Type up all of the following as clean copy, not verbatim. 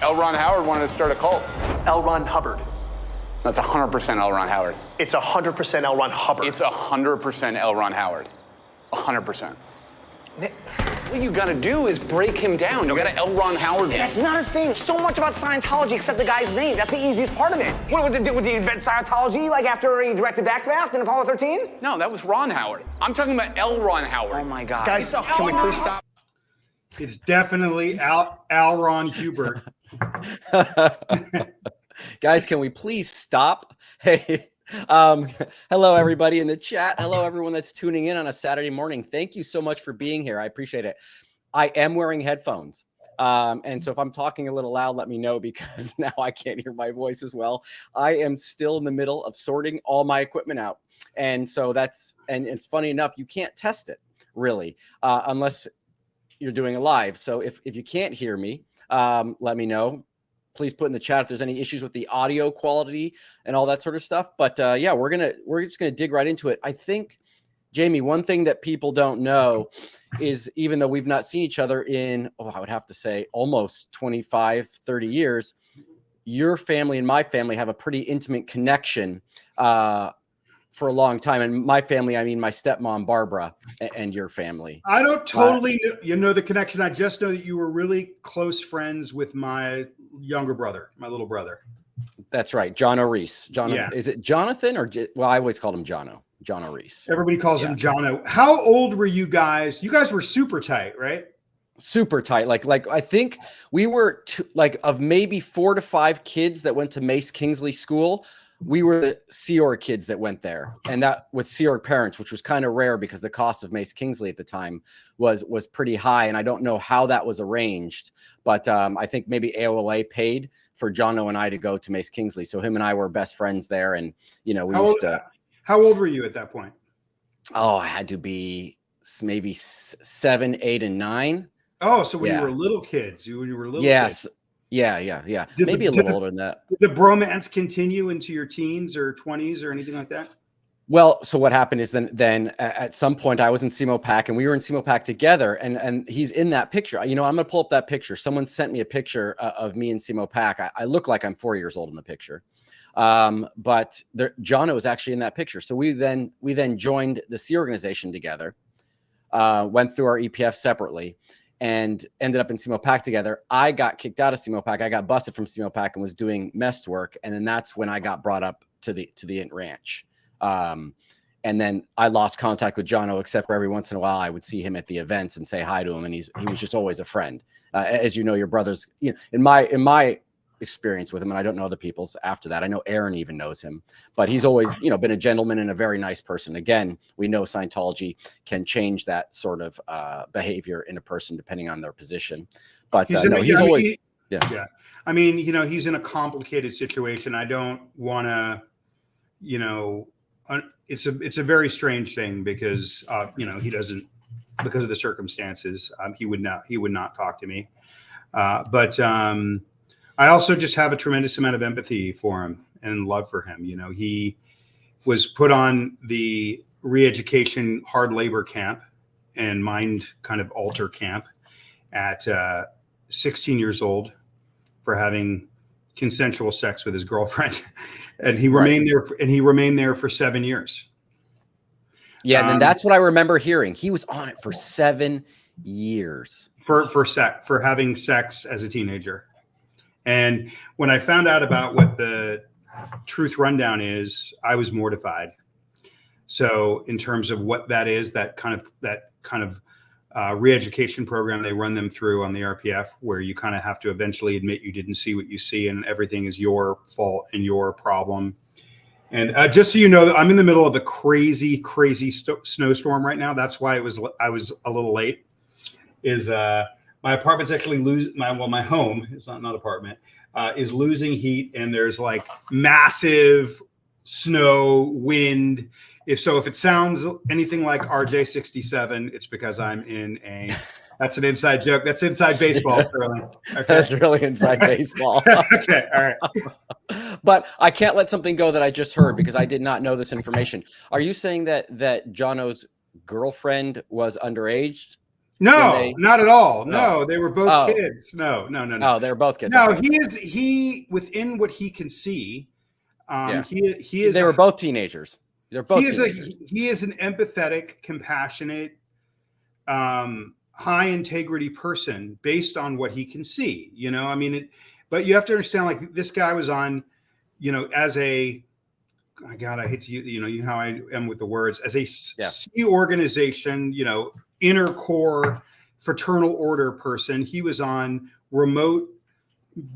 L. Ron Howard wanted to start a cult. L. Ron Hubbard. That's 100% L. Ron Howard. It's 100% L. Ron Hubbard. It's 100% L. Ron Howard. 100%. What you gotta do is break him down. You gotta L. Ron Howard him. That's not a thing. So much about Scientology except the guy's name. That's the easiest part of it. What was it? Would he invent Scientology like after he directed Backdraft in Apollo 13? No, that was Ron Howard. I'm talking about L. Ron Howard. Oh my God. Guys, can we please stop? It's definitely Al Ron Hubbard. Guys, can we please stop? Hey, hello, everybody in the chat. Hello, everyone that's tuning in on a Saturday morning. Thank you so much for being here. I appreciate it. I am wearing headphones. And so if I'm talking a little loud, let me know, because now I can't hear my voice as well. I am still in the middle of sorting all my equipment out. And so and it's funny enough, you can't test it really, unless you're doing a live. So if you can't hear me, let me know. Please put in the chat if there's any issues with the audio quality and all that sort of stuff. But yeah, we're just gonna dig right into it. I think, Jamie, one thing that people don't know is, even though we've not seen each other in, I would have to say almost 25, 30 years, your family and my family have a pretty intimate connection for a long time. And my family, I mean my stepmom, Barbara, and your family. I don't totally know the connection. I just know that you were really close friends with my younger brother, my little brother. That's right. John O'Reese. Yeah. Is it Jonathan or, well, I always called him Jono. John O'Reese. Everybody calls him Jono. How old were you guys? You guys were super tight, right? Super tight. Like I think we were of maybe 4 to 5 kids that went to Mace Kingsley School. We were the Sea Org kids that went there, and that with Sea Org parents, which was kind of rare because the cost of Mace Kingsley at the time was pretty high. And I don't know how that was arranged, but I think maybe AOLA paid for Jono and I to go to Mace Kingsley. So him and I were best friends there. And, we used to. How old were you at that point? Oh, I had to be maybe 7, 8, and 9. Oh, so when you were little kids, you were little yes. kids. Yeah. Maybe a little older than that. Did the bromance continue into your teens or 20s or anything like that? Well, so what happened is then at some point I was in CMOPAC and we were in CMOPAC together, and he's in that picture. I'm going to pull up that picture. Someone sent me a picture of me in CMOPAC. I look like I'm 4 years old in the picture. But Jono was actually in that picture. So we then joined the Sea organization together, went through our EPF separately, and ended up in CMOPAC together. I got kicked out of CMOPAC. I got busted from CMOPAC and was doing mess work. And then that's when I got brought up to the Int Ranch. And then I lost contact with Jono, except for every once in a while I would see him at the events and say hi to him. And he was just always a friend. As you know, your brothers, in my experience with him, and I don't know other people's after that. I know Aaron even knows him, but he's always, been a gentleman and a very nice person. Again, we know Scientology can change that sort of behavior in a person depending on their position. But he's always. I mean, he's in a complicated situation. I don't want to, it's a very strange thing because, he doesn't, because of the circumstances, he would not talk to me. But I also just have a tremendous amount of empathy for him and love for him. He was put on the re-education hard labor camp and mind kind of alter camp at 16 years old for having consensual sex with his girlfriend. And he remained there for 7 years. Yeah. And then that's what I remember hearing. He was on it for 7 years for having sex as a teenager. And when I found out about what the truth rundown is, I was mortified. So in terms of what that is, that kind of re-education program they run them through on the RPF, where you kind of have to eventually admit you didn't see what you see and everything is your fault and your problem. And just so you know, I'm in the middle of a crazy snowstorm right now. That's why I was a little late. My apartment's actually my home is not apartment, is losing heat, and there's like massive snow, wind. If it sounds anything like RJ67, it's because I'm in that's an inside joke. That's inside baseball, Sterling. Okay. That's really inside baseball. Okay. All right. But I can't let something go that I just heard because I did not know this information. Are you saying that Jono's girlfriend was underage? No, not at all. No, Oh. they were both Oh. kids. No. Oh, they were both kids. No, Okay. he within what he can see, Yeah. he is They were both teenagers. They're both teenagers. he is an empathetic, compassionate, high integrity person based on what he can see. You know, I mean, but you have to understand, like, this guy was on, you know, as a, oh God, I hate to use, you know how I am with the words, as a C organization, you know, inner core fraternal order person. He was on remote,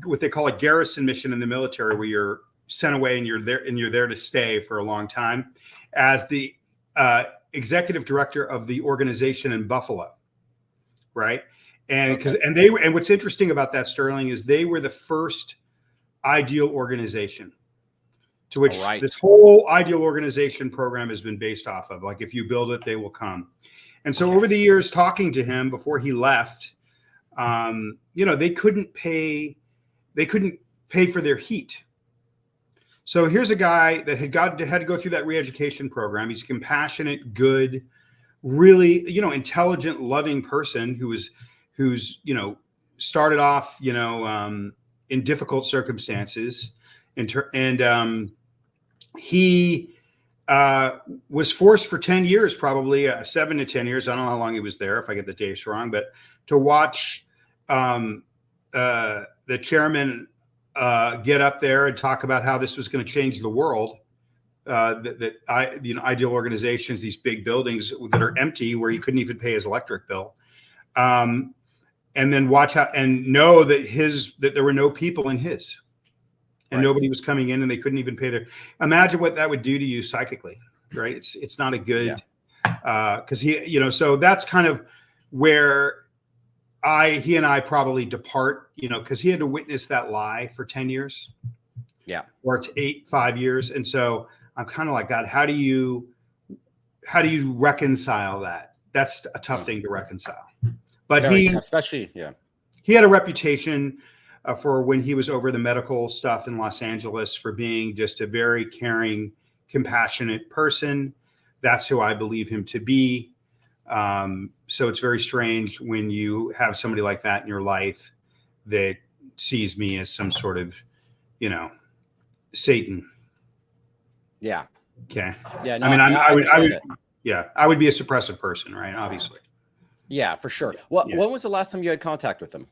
what they call a garrison mission in the military, where you're sent away and you're there to stay for a long time, as the executive director of the organization in Buffalo, right? And because and what's interesting about that, Sterling, is they were the first ideal organization to which this whole ideal organization program has been based off of. Like, if you build it, they will come. And so over the years, talking to him before he left, you know, they couldn't pay for their heat. So here's a guy that had to go through that re-education program. He's a compassionate, good, really, you know, intelligent, loving person who's, you know, started off, you know, in difficult circumstances. He was forced for 10 years, probably 7 to 10 years. I don't know how long he was there, if I get the dates wrong, but to watch the chairman get up there and talk about how this was going to change the world. You know, ideal organizations, these big buildings that are empty, where he couldn't even pay his electric bill, and then watch how and know that there were no people in his. And nobody was coming in, and they couldn't even pay their. Imagine what that would do to you psychically, right? It's not a good, because he, you know, so that's kind of where he and I probably depart, you know, because he had to witness that lie for 10 years, or it's 5 years, and so I'm kind of like, God, how do you reconcile that? That's a tough thing to reconcile. But he had a reputation for, when he was over the medical stuff in Los Angeles, for being just a very caring, compassionate person. That's who I believe him to be. So it's very strange when you have somebody like that in your life that sees me as some sort of, you know, Satan. Yeah. Okay. Yeah. No, I mean, I would be a suppressive person, right? Obviously. Yeah, for sure. When was the last time you had contact with him?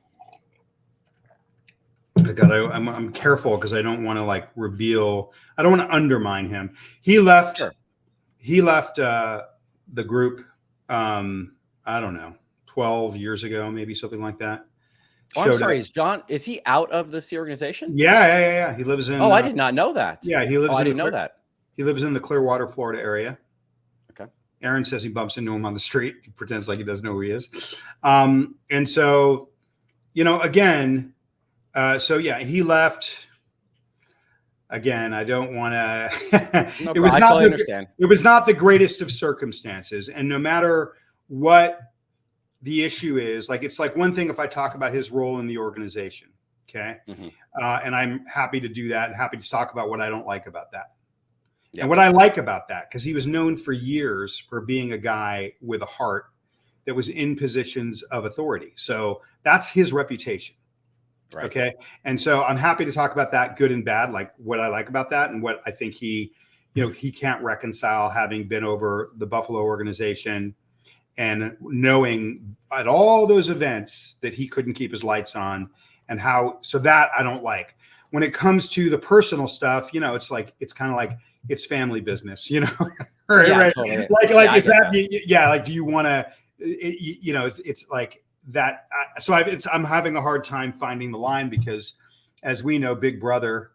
God, I'm careful, because I don't want to, like, reveal. I don't want to undermine him. He left. Sure. He left the group. I don't know, 12 years ago, maybe something like that. Oh, I'm sorry. Is he out of the organization? Yeah. He lives in. Oh, I did not know that. Yeah, he lives. I didn't know that. He lives in the Clearwater, Florida area. Okay. Aaron says he bumps into him on the street. He pretends like he doesn't know who he is. And so, you know, again, so yeah, he left. Again, I don't want to. No, I totally understand. It was not the greatest of circumstances, and no matter what the issue is, like, it's like one thing if I talk about his role in the organization, okay, and I'm happy to do that, and happy to talk about what I don't like about that, and what I like about that, because he was known for years for being a guy with a heart that was in positions of authority. So that's his reputation. Right. Okay. And so I'm happy to talk about that, good and bad, like what I like about that, and what I think he can't reconcile, having been over the Buffalo organization and knowing at all those events that he couldn't keep his lights on, and how, so that I don't like. When it comes to the personal stuff, you know, it's like, it's kind of like, it's family business, you know, right? Totally. Like, is that, like, do you want to, you know, it's like, that so I'm having a hard time finding the line, because, as we know, Big Brother,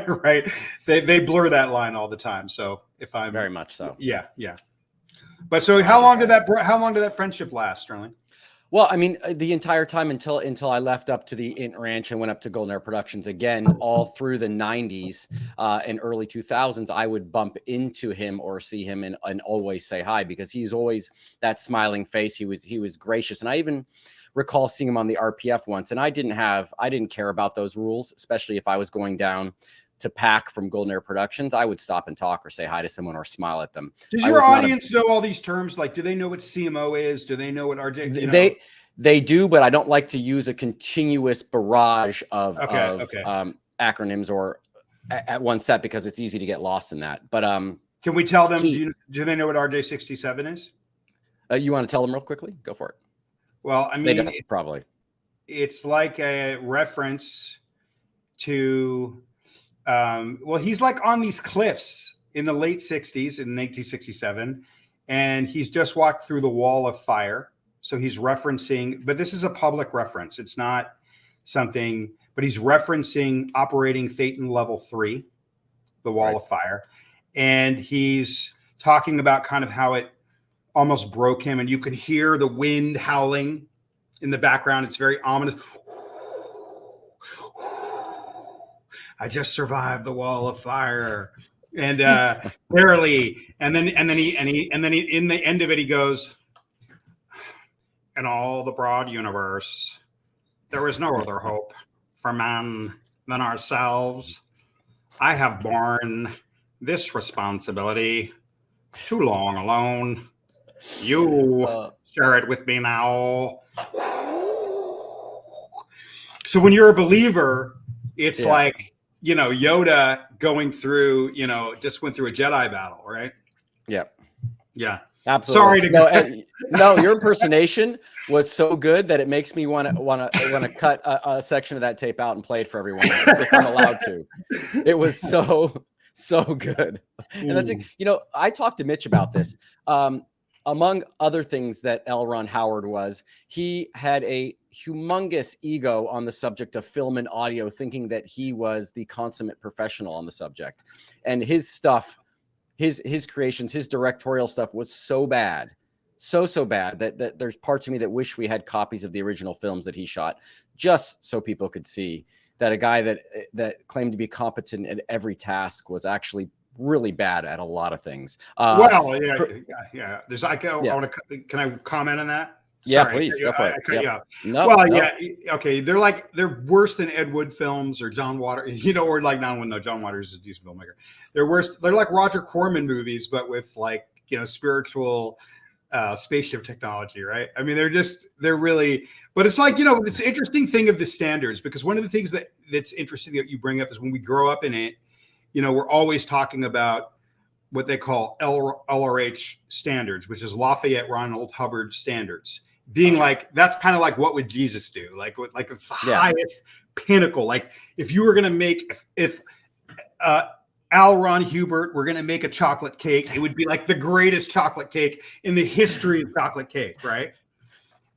right? They blur that line all the time. So if I'm very much so, yeah. But so how long did that friendship last, Sterling? Well, I mean, the entire time until I left up to the Int Ranch and went up to Golden Air Productions again, all through the 90s and early 2000s, I would bump into him or see him and always say hi, because he's always that smiling face. He was gracious. And I even recall seeing him on the RPF once, and I didn't care about those rules, especially if I was going down to Pack from Golden Air Productions, I would stop and talk or say hi to someone or smile at them. Does your audience know all these terms? Like, do they know what CMO is? Do they know what RJ? You know? They do, but I don't like to use a continuous barrage of acronyms or at one set because it's easy to get lost in that. But can we tell them? Do they know what RJ67 is? You want to tell them real quickly? Go for it. Well, I mean, probably it's like a reference to. Well, he's like on these cliffs in the late 60s in 1967, and he's just walked through the wall of fire. So he's referencing, but this is a public reference. It's not something, but he's referencing operating Phaeton level 3, the wall of fire. And he's talking about kind of how it almost broke him. And you could hear the wind howling in the background. It's very ominous. I just survived the wall of fire. And barely. And then in the end of it, he goes, in all the broad universe, there is no other hope for man than ourselves. I have borne this responsibility too long alone. You share it with me now. So when you're a believer, it's like, you know, Yoda going through, you know, just went through a Jedi battle, right? Yep. Yeah. Absolutely. Sorry to go. No, your impersonation was so good that it makes me want to cut a section of that tape out and play it for everyone if I'm allowed to. It was so good. And that's, you know, I talked to Mitch about this. Among other things that L. Ron Howard was, he had a humongous ego on the subject of film and audio, thinking that he was the consummate professional on the subject. And his stuff, his creations, his directorial stuff was so bad, so bad that there's parts of me that wish we had copies of the original films that he shot, just so people could see that a guy that claimed to be competent at every task was actually really bad at a lot of things. Well, yeah. There's I want to. Can I comment on that? Yeah, Sorry, please go for it. Yeah. No, well, yeah. Okay, they're worse than Ed Wood films or John Waters. You know, or like John Waters is a decent filmmaker. They're worse. They're like Roger Corman movies, but with like, you know, spiritual spaceship technology, right? I mean, they're really. But it's like, you know, it's an interesting thing of the standards, because one of the things that's interesting that you bring up is when we grow up in it, you know, we're always talking about what they call LRH standards, which is Lafayette Ronald Hubbard standards, being like, that's kind of like, what would Jesus do? Like it's the highest pinnacle. Like if you were going to make, if Al Ron Hubbard were going to make a chocolate cake, it would be like the greatest chocolate cake in the history of chocolate cake, right?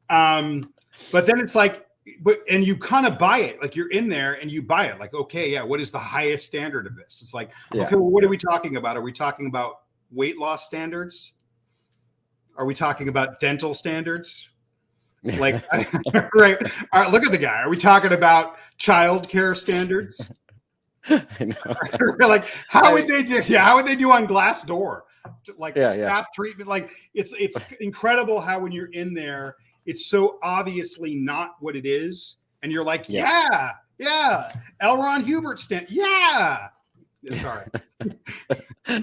But then it's like, and you kind of buy it, like you're in there and you buy it, like, okay, yeah, what is the highest standard of this? It's like, okay, well, what are we talking about? Are we talking about weight loss standards? Are we talking about dental standards? Like, right? All right, look at the guy. Are we talking about childcare standards? I know. Like, how would they do? Yeah, how would they do on Glassdoor? Like staff treatment. Like, it's incredible how when you're in there, it's so obviously not what it is, and you're like, yeah. L. Ron Hubbard stand, yeah. Sorry.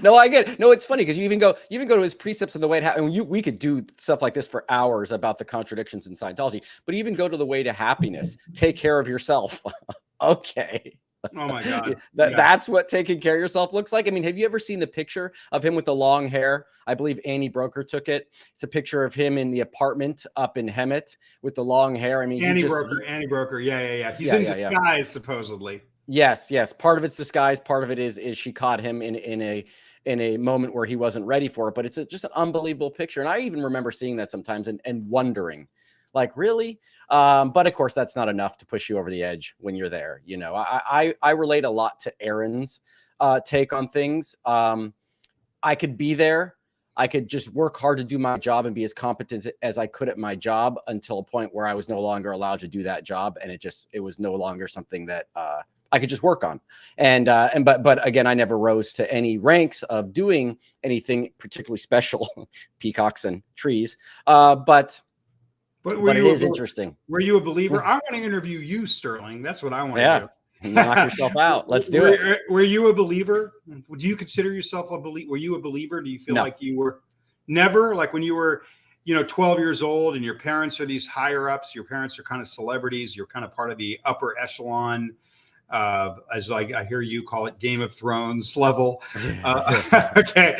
No, I get it. No, it's funny because you even go to his precepts of the way it happened. We could do stuff like this for hours about the contradictions in Scientology, but even go to the way to happiness. Take care of yourself. Okay. Oh my God. That's what taking care of yourself looks like. I mean, have you ever seen the picture of him with the long hair? I believe Annie Broker took it. It's a picture of him in the apartment up in Hemet with the long hair. I mean, Annie Broker. Yeah. He's in disguise, supposedly. Yes. Part of it's disguise. Part of it is she caught him in a moment where he wasn't ready for it. But it's just an unbelievable picture. And I even remember seeing that sometimes and wondering, like, really? But of course, that's not enough to push you over the edge when you're there. You know, I relate a lot to Aaron's take on things. I could be there. I could just work hard to do my job and be as competent as I could at my job until a point where I was no longer allowed to do that job. And it was no longer something that I could just work on. But again, I never rose to any ranks of doing anything particularly special, peacocks and trees. But it is interesting. Were you a believer? I want to interview you, Sterling. That's what I want to do. Knock yourself out. Let's do it. Were you a believer? Would you consider yourself a believer? Were you a believer? Do you feel No. like you were never, like when you were, 12 years old and your parents are these higher ups, your parents are kind of celebrities, you're kind of part of the upper echelon, as like I hear you call it, Game of Thrones level. Okay.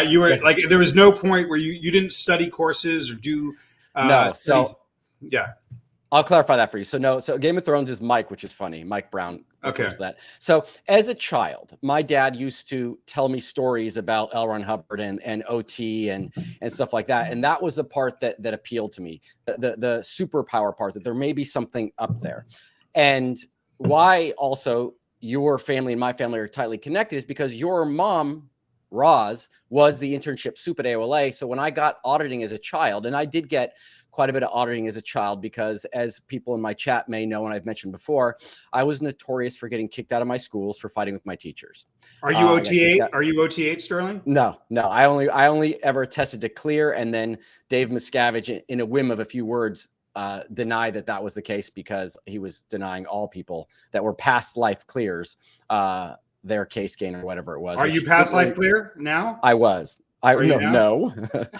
You were like, there was no point where you didn't study courses or do. No. So yeah. I'll clarify that for you. So no, so Game of Thrones is Mike, which is funny. Mike Brown. Okay. That. So as a child, my dad used to tell me stories about L. Ron Hubbard and OT and stuff like that. And that was the part that appealed to me, the superpower part, that there may be something up there. And why also your family and my family are tightly connected is because your mom, Roz, was the internship soup at AOLA. So when I got auditing as a child, and I did get quite a bit of auditing as a child, because as people in my chat may know, and I've mentioned before, I was notorious for getting kicked out of my schools for fighting with my teachers. Are you OT8? Are you OT8, Sterling? No. I only ever tested to clear, and then Dave Miscavige, in a whim of a few words, denied that was the case, because he was denying all people that were past life clears their case gain or whatever it was. Are you past life clear now? I was. No.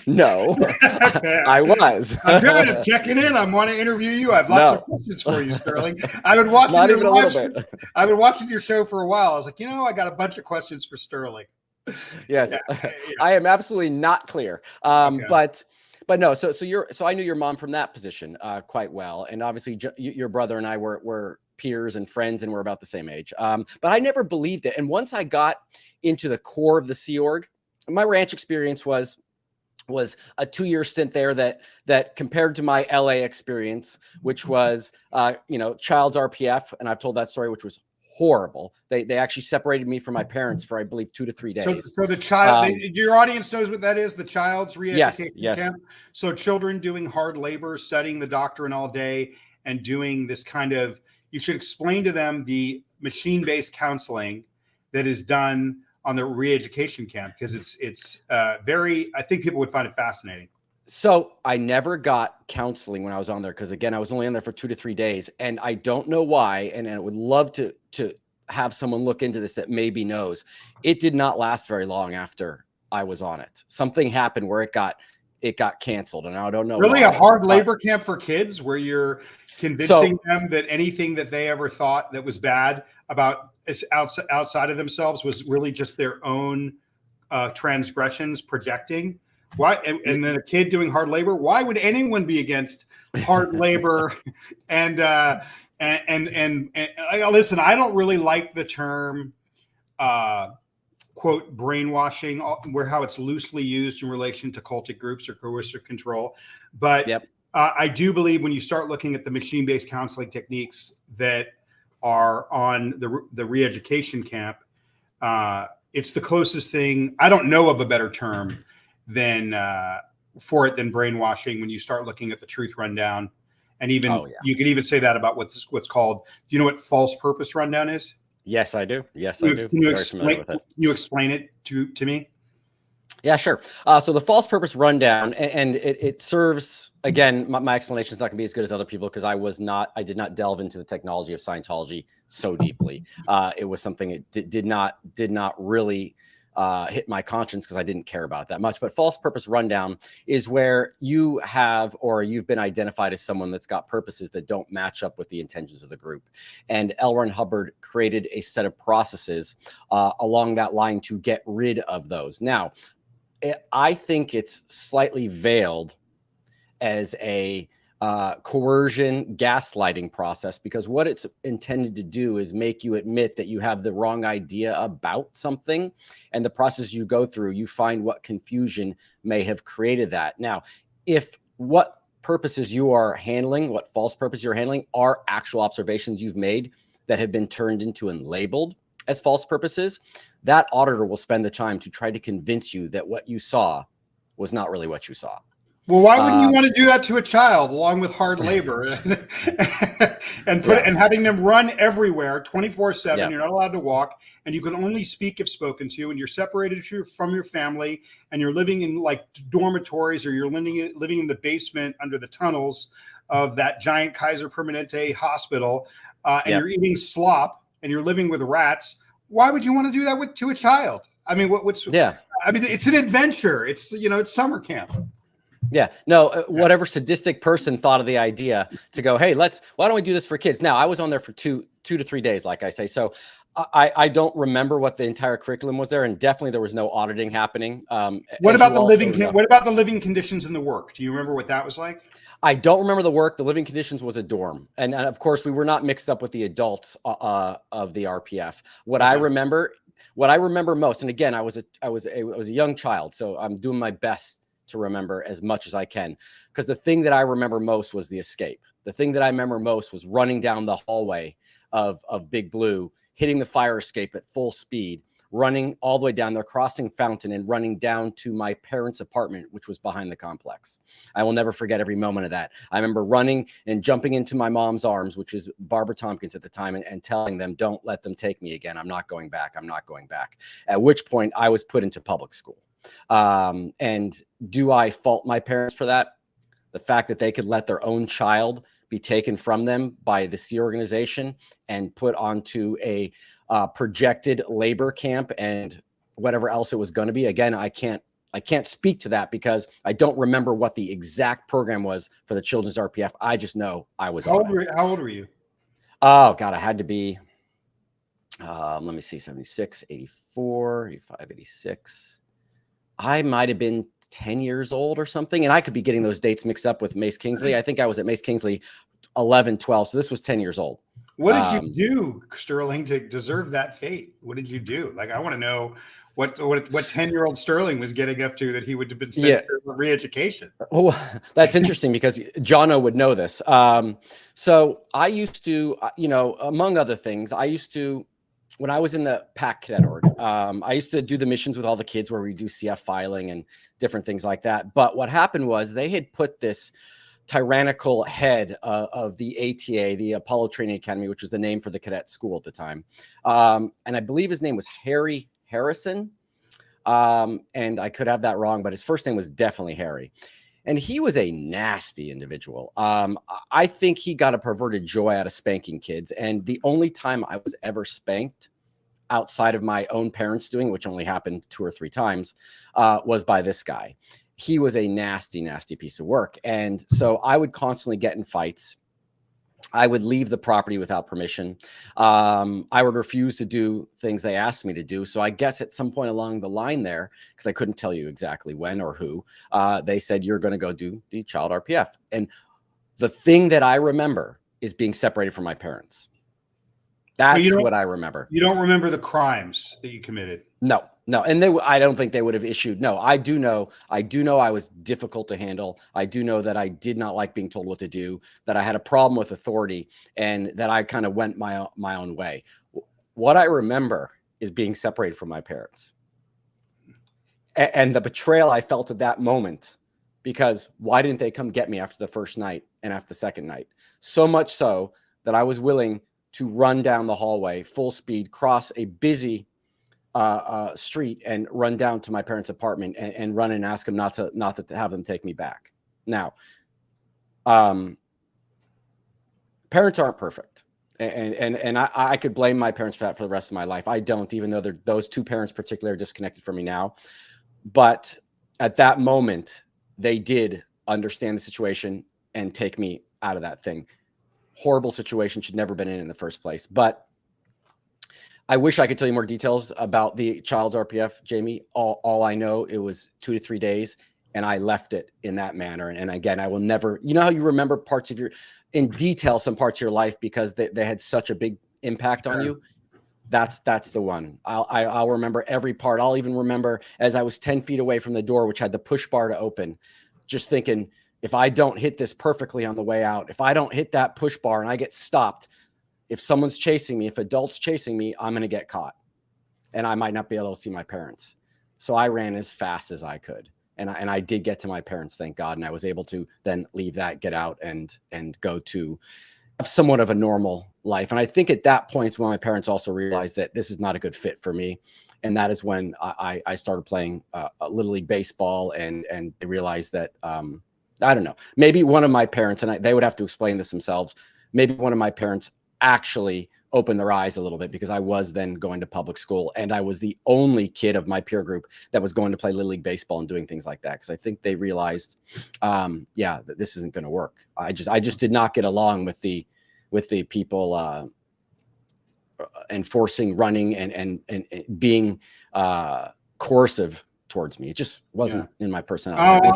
Okay. I was. I'm good at checking in. I want to interview you. I have lots of questions for you, Sterling. I've been watching Not even a little bit. I've been watching your show for a while. I was like, I got a bunch of questions for Sterling. Yes, Yeah. I am absolutely not clear. Okay. But no. So I knew your mom from that position quite well, and obviously your brother and I were peers and friends, and we're about the same age. But I never believed it. And once I got into the core of the Sea Org, my ranch experience was a 2-year stint there that compared to my LA experience, which was child's RPF, and I've told that story, which was horrible. They actually separated me from my parents for, I believe, 2 to 3 days. So the child, your audience knows what that is, the child's re-education yes. camp. So children doing hard labor, studying the doctrine all day, and doing this kind of, you should explain to them the machine-based counseling that is done on the re-education camp, because it's very, I think people would find it fascinating. So I never got counseling when I was on there, because again, I was only on there for 2 to 3 days, and I don't know why. And I would love to have someone look into this that maybe knows. It did not last very long after I was on it. Something happened where it got canceled, and I don't know. Really, why. a hard labor camp for kids where you're convincing them that anything that they ever thought that was bad about outside of themselves was really just their own transgressions projecting. Why? And then a kid doing hard labor. Why would anyone be against hard labor? And listen, I don't really like the term quote brainwashing, where how it's loosely used in relation to cultic groups or coercive control. But I do believe when you start looking at the machine-based counseling techniques that are on the re-education camp, it's the closest thing. I don't know of a better term than brainwashing when you start looking at the truth rundown. And even you could even say that about what's called, do you know what false purpose rundown is? Yes, I do. Yes, I do. Can you explain it to me? Yeah, sure. So the false purpose rundown, and it serves, again, my explanation is not going to be as good as other people, because I did not delve into the technology of Scientology so deeply. It was something that did not really hit my conscience, because I didn't care about it that much. But false purpose rundown is where you have, or you've been identified as someone that's got purposes that don't match up with the intentions of the group. And L. Ron Hubbard created a set of processes along that line to get rid of those. Now, I think it's slightly veiled as a coercion gaslighting process, because what it's intended to do is make you admit that you have the wrong idea about something, and the process you go through, you find what confusion may have created that. Now, if what purposes you are handling, what false purpose you're handling, are actual observations you've made that have been turned into and labeled as false purposes, that auditor will spend the time to try to convince you that what you saw was not really what you saw. Well, why wouldn't you want to do that to a child along with hard labor and having them run everywhere 24/7? You're not allowed to walk, and you can only speak if spoken to, and you're separated from your family, and you're living in like dormitories, or you're living in the basement under the tunnels of that giant Kaiser Permanente hospital, and you're eating slop and you're living with rats, why would you want to do that to a child? I mean, what's Yeah. I mean, it's an adventure. It's, it's summer camp. Yeah, no, whatever sadistic person thought of the idea to go, hey, why don't we do this for kids? Now, I was on there for two to 3 days, like I say. So I don't remember what the entire curriculum was there, and definitely there was no auditing happening. What about the living conditions in the work? Do you remember what that was like? I don't remember the work. The living conditions was a dorm, and of course we were not mixed up with the adults of the RPF. What I remember most, and again, I was a young child, so I'm doing my best to remember as much as I can, because the thing that I remember most was the escape. The thing that I remember most was running down the hallway of Big Blue, hitting the fire escape at full speed, running all the way down there, crossing Fountain, and running down to my parents' apartment, which was behind the complex. I will never forget every moment of that. I remember running and jumping into my mom's arms, which was Barbara Tompkins at the time, and telling them, don't let them take me again. I'm not going back. I'm not going back. At which point I was put into public school. And do I fault my parents for that? The fact that they could let their own child be taken from them by the Sea organization and put onto a projected labor camp and whatever else it was going to be. Again, I can't speak to that because I don't remember what the exact program was for the Children's RPF. I just know I was. How old were you? Oh God, I had to be, let me see, 76, 84, 85, 86. I might've been 10 years old or something. And I could be getting those dates mixed up with Mace Kingsley. I think I was at Mace Kingsley 11, 12. So this was 10 years old. What did you do, Sterling, to deserve that fate? What did you do? Like, I want to know what 10-year-old Sterling was getting up to that he would have been sent to re-education. Oh, that's interesting because Jono would know this. So I used to, among other things, when I was in the PAC Cadet Org, I used to do the missions with all the kids where we do CF filing and different things like that. But what happened was they had put this tyrannical head of the ATA, the Apollo Training Academy, which was the name for the cadet school at the time. And I believe his name was Harry Harrison. And I could have that wrong, but his first name was definitely Harry. And he was a nasty individual. I think he got a perverted joy out of spanking kids. And the only time I was ever spanked outside of my own parents doing, which only happened 2 or 3 times, was by this guy. He was a nasty, nasty piece of work. And so I would constantly get in fights. I would leave the property without permission. I would refuse to do things they asked me to do. So I guess at some point along the line there, because I couldn't tell you exactly when or who, they said, you're going to go do the child RPF. And the thing that I remember is being separated from my parents. That's what I remember. You don't remember the crimes that you committed? No. And I don't think they would have issued. No, I do know I was difficult to handle. I do know that I did not like being told what to do, that I had a problem with authority, and that I kind of went my own way. What I remember is being separated from my parents and the betrayal I felt at that moment, because why didn't they come get me after the first night and after the second night? So much so that I was willing to run down the hallway full speed, cross a busy street, and run down to my parents' apartment and run and ask them not to have them take me back. Now, parents aren't perfect, and I could blame my parents for that for the rest of my life. I don't, even though those 2 parents particularly are disconnected from me now. But at that moment, they did understand the situation and take me out of that thing. Horrible situation, should never been in the first place. But I wish I could tell you more details about the child's RPF, Jamie. All I know, it was 2 to 3 days, and I left it in that manner. And again, I will never, you know how you remember in detail some parts of your life because they had such a big impact on you? That's the one. I'll remember every part. I'll even remember as I was 10 feet away from the door, which had the push bar to open, just thinking, if I don't hit this perfectly on the way out, if I don't hit that push bar and I get stopped, if someone's chasing me, if adults chasing me, I'm going to get caught and I might not be able to see my parents. So I ran as fast as I could. And I did get to my parents, thank God. And I was able to then leave that, get out and go to somewhat of a normal life. And I think at that point is when my parents also realized that this is not a good fit for me. And that is when I started playing Little League baseball, and they realized that, I don't know, maybe one of my parents, and they would have to explain this themselves, maybe one of my parents actually opened their eyes a little bit, because I was then going to public school, and I was the only kid of my peer group that was going to play Little League baseball and doing things like that. Because I think they realized, yeah, that this isn't going to work. I just did not get along with the people enforcing running and being coercive towards me. It just wasn't in my personality.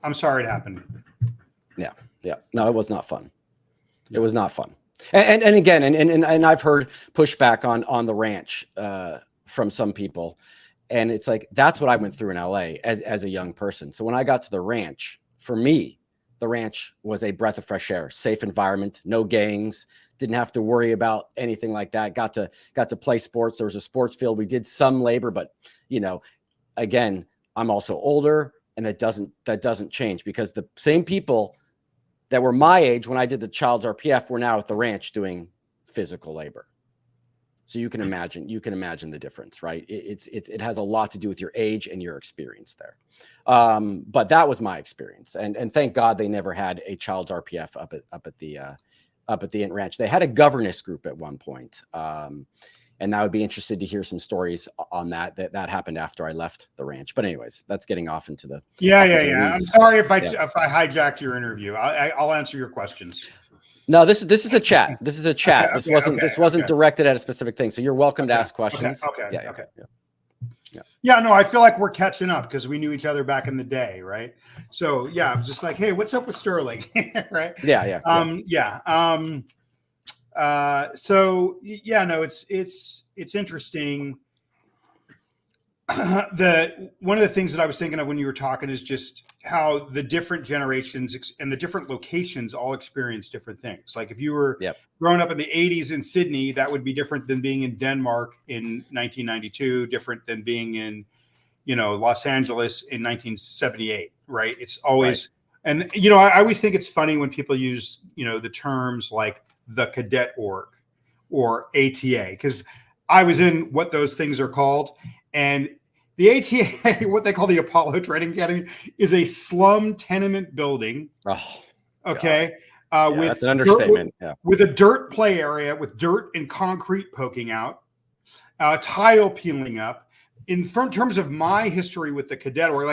I'm sorry it happened. Yeah. No, it was not fun. It was not fun. And again, and I've heard pushback on the ranch from some people. And it's like, that's what I went through in LA as a young person. So when I got to the ranch, for me, the ranch was a breath of fresh air, safe environment, no gangs, didn't have to worry about anything like that. Got to play sports. There was a sports field. We did some labor, but again, I'm also older, and that doesn't change, because the same people that were my age when I did the Child's RPF were now at the ranch doing physical labor. So you can imagine the difference, right? It has a lot to do with your age and your experience there. But that was my experience, and thank God they never had a Child's RPF up at the Int Ranch. They had a governess group at one point, and I would be interested to hear some stories on that happened after I left the ranch. But anyways, that's getting off into the I'm sorry if I hijacked your interview. I'll answer your questions. No, this is a chat. This is a chat. Okay, this wasn't directed at a specific thing. So you're welcome to ask questions. Okay. Yeah, no, I feel like we're catching up because we knew each other back in the day, right? So yeah, I'm just like, hey, what's up with Sterling, right? So yeah, no, it's interesting. One of the things that I was thinking of when you were talking is just how the different generations and the different locations all experience different things. Like if you were growing up in the 80s in Sydney, that would be different than being in Denmark in 1992, different than being in, Los Angeles in 1978, right? It's always, and I always think it's funny when people use, the terms like the cadet org or ATA, because I was in what those things are called. And the ATA, what they call the Apollo Training Academy, is a slum tenement building. Oh, okay. With that's an understatement. With a dirt play area with dirt and concrete poking out, tile peeling up. In terms of my history with the cadet org,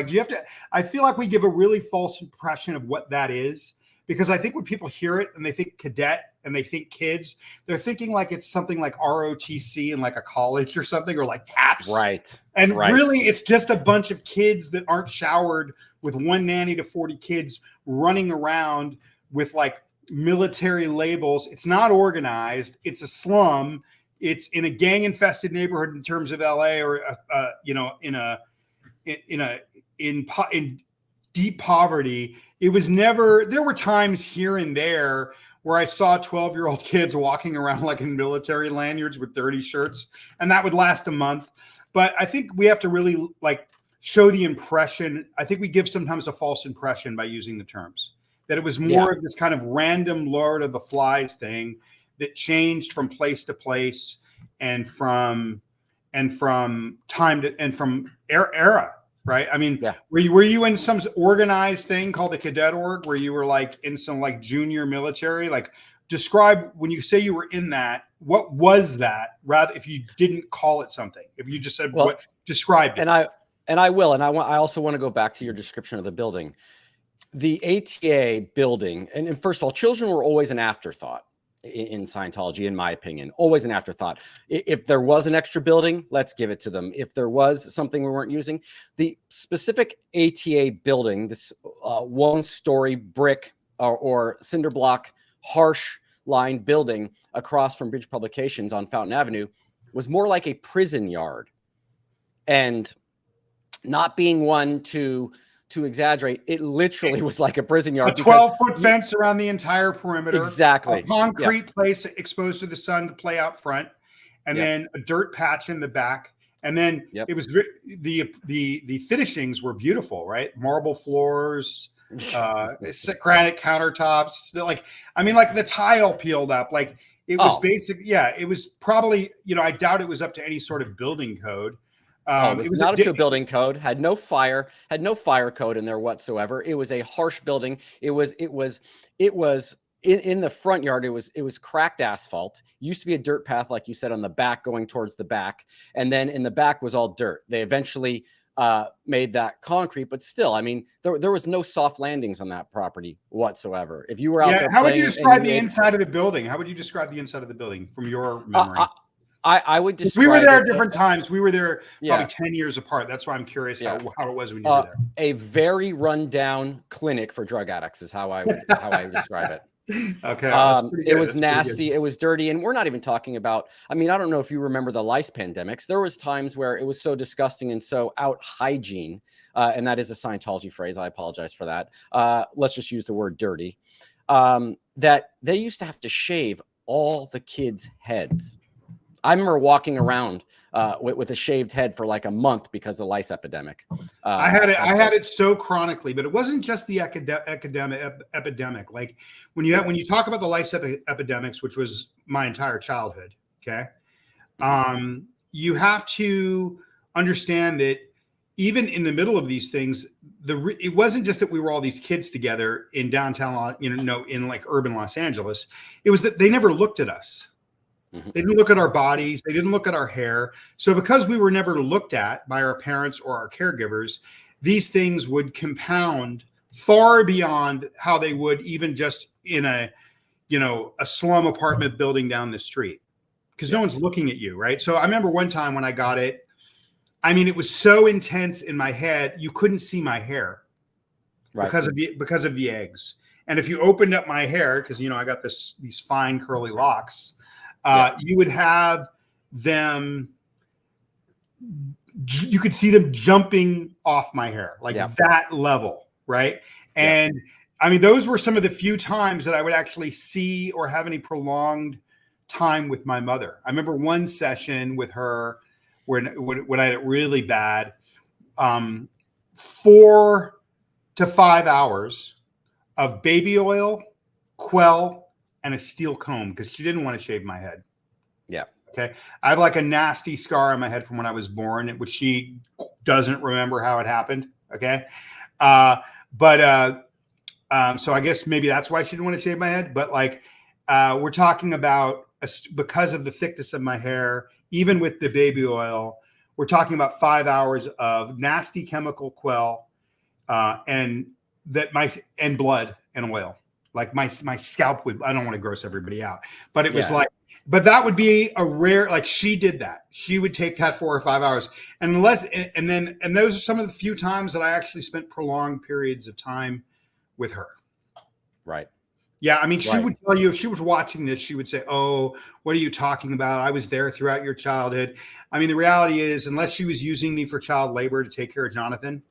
I feel like we give a really false impression of what that is, because I think when people hear it and they think cadet and they think kids, they're thinking like it's something like ROTC in like a college or something, or like TAPS. Right. And really it's just a bunch of kids that aren't showered with one nanny to 40 kids running around with like military labels. It's not organized. It's a slum. It's in a gang infested neighborhood in terms of LA, or in deep poverty. It was never, there were times here and there where I saw 12-year-old kids walking around like in military lanyards with dirty shirts, and that would last a month. But I think we have to really like show the impression. I think we give sometimes a false impression by using the terms, that it was more of this kind of random Lord of the Flies thing that changed from place to place and from time to, and from era. Right. I mean, were you in some organized thing called the cadet org, where you were like in some like junior military? Like, describe, when you say you were in that, what was that? Rather, if you didn't call it something, if you just said what described it. And I will. And I also want to go back to your description of the building. The ATA building, and first of all, children were always an afterthought in Scientology, in my opinion, always an afterthought. If there was an extra building, let's give it to them. If there was something we weren't using, the specific ATA building, this one-story brick or cinder block, harsh line building across from Bridge Publications on Fountain Avenue, was more like a prison yard. And not being one to exaggerate, it literally was like a prison yard. A 12-foot fence around the entire perimeter. Exactly. A concrete place exposed to the sun to play out front, and then a dirt patch in the back. And then it was the finishings were beautiful, right? Marble floors, granite countertops. Like the tile peeled up. Like it was basic. Yeah, it was probably, I doubt it was up to any sort of building code. It was not up to a building code, had no fire code in there whatsoever. It was a harsh building. It was in the front yard, it was cracked asphalt. Used to be a dirt path, like you said, on the back going towards the back, and then in the back was all dirt. They eventually made that concrete, but still, I mean, there was no soft landings on that property whatsoever. If you were out there, how would you playing describe and the you inside of the building? How would you describe the inside of the building from your memory? I would describe. We were there it at different times. We were there probably Yeah. 10 years apart. That's why I'm curious Yeah. how it was when you were there. A very rundown clinic for drug addicts is how I would describe it. Okay. That's pretty It good. was That's pretty nasty. good. It was dirty. And we're not even talking about, I mean, I don't know if you remember the lice pandemics. There was times where it was so disgusting and so out hygiene. And that is a Scientology phrase. I apologize for that. Let's just use the word dirty. That they used to have to shave all the kids' heads. I remember walking around with a shaved head for like a month because of the lice epidemic. I had it so chronically, but it wasn't just the epidemic. Like when you talk about the lice epidemics, which was my entire childhood. Okay. You have to understand that even in the middle of these things, it wasn't just that we were all these kids together in downtown, in like urban Los Angeles. It was that they never looked at us. They didn't look at our bodies. They didn't look at our hair. So because we were never looked at by our parents or our caregivers, these things would compound far beyond how they would even just in a slum apartment building down the street, because no one's looking at you, right? So I remember one time when I got it, I mean, it was so intense in my head, you couldn't see my hair because of the eggs. And if you opened up my hair, because I got these fine curly locks, you would have them, you could see them jumping off my hair, like that level, right? And I mean, those were some of the few times that I would actually see or have any prolonged time with my mother. I remember one session with her when I had it really bad, 4 to 5 hours of baby oil, Quell, and a steel comb, because she didn't want to shave my head. Yeah. Okay. I have like a nasty scar on my head from when I was born, which she doesn't remember how it happened. Okay. So I guess maybe that's why she didn't want to shave my head. But like, we're talking about because of the thickness of my hair, even with the baby oil, we're talking about 5 hours of nasty chemical Quell, and blood and oil. Like my scalp would, I don't want to gross everybody out, but it was but that would be a rare, like she did that. She would take that 4 or 5 hours. And those are some of the few times that I actually spent prolonged periods of time with her. Right. Yeah. I mean, she would tell you if she was watching this, she would say, "Oh, what are you talking about? I was there throughout your childhood." I mean, the reality is, unless she was using me for child labor to take care of Jonathan,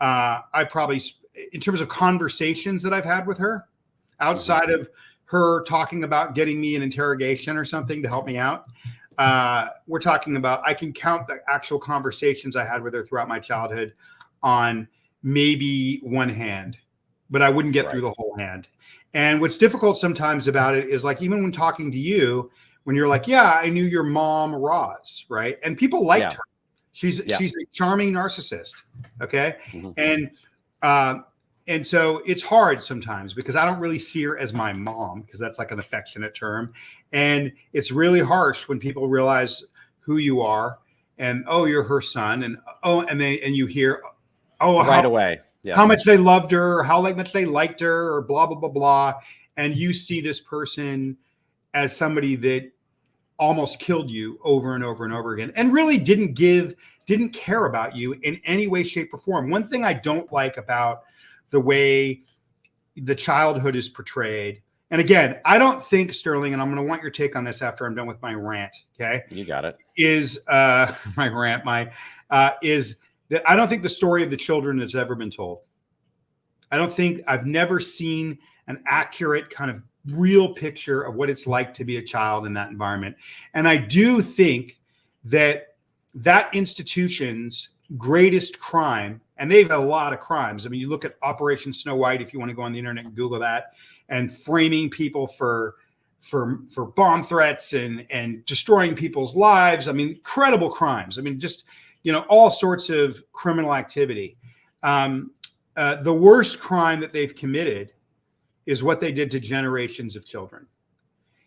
I probably, in terms of conversations that I've had with her, outside of her talking about getting me an interrogation or something to help me out, we're talking about, I can count the actual conversations I had with her throughout my childhood on maybe one hand, but I wouldn't get through the whole hand. And what's difficult sometimes about it is, like, even when talking to you, when you're like, "Yeah, I knew your mom, Roz," right? And people liked her. She's a charming narcissist. Okay. And so it's hard sometimes because I don't really see her as my mom, because that's like an affectionate term. And it's really harsh when people realize who you are and, "Oh, you're her son." And, and you hear, right away. Yeah. How much they loved her, or how much they liked her, or blah, blah, blah, blah. And you see this person as somebody that almost killed you over and over and over again, and really didn't care about you in any way, shape, or form. One thing I don't like about the way the childhood is portrayed, and again, I don't think, Sterling, and I'm going to want your take on this after I'm done with my rant. Okay. You got it. Is that I don't think the story of the children has ever been told. I've never seen an accurate kind of real picture of what it's like to be a child in that environment. And I do think that institution's greatest crime, and they've had a lot of crimes. I mean, you look at Operation Snow White, if you want to go on the internet and Google that, and framing people for bomb threats and destroying people's lives. I mean, incredible crimes. I mean, just, all sorts of criminal activity. The worst crime that they've committed is what they did to generations of children.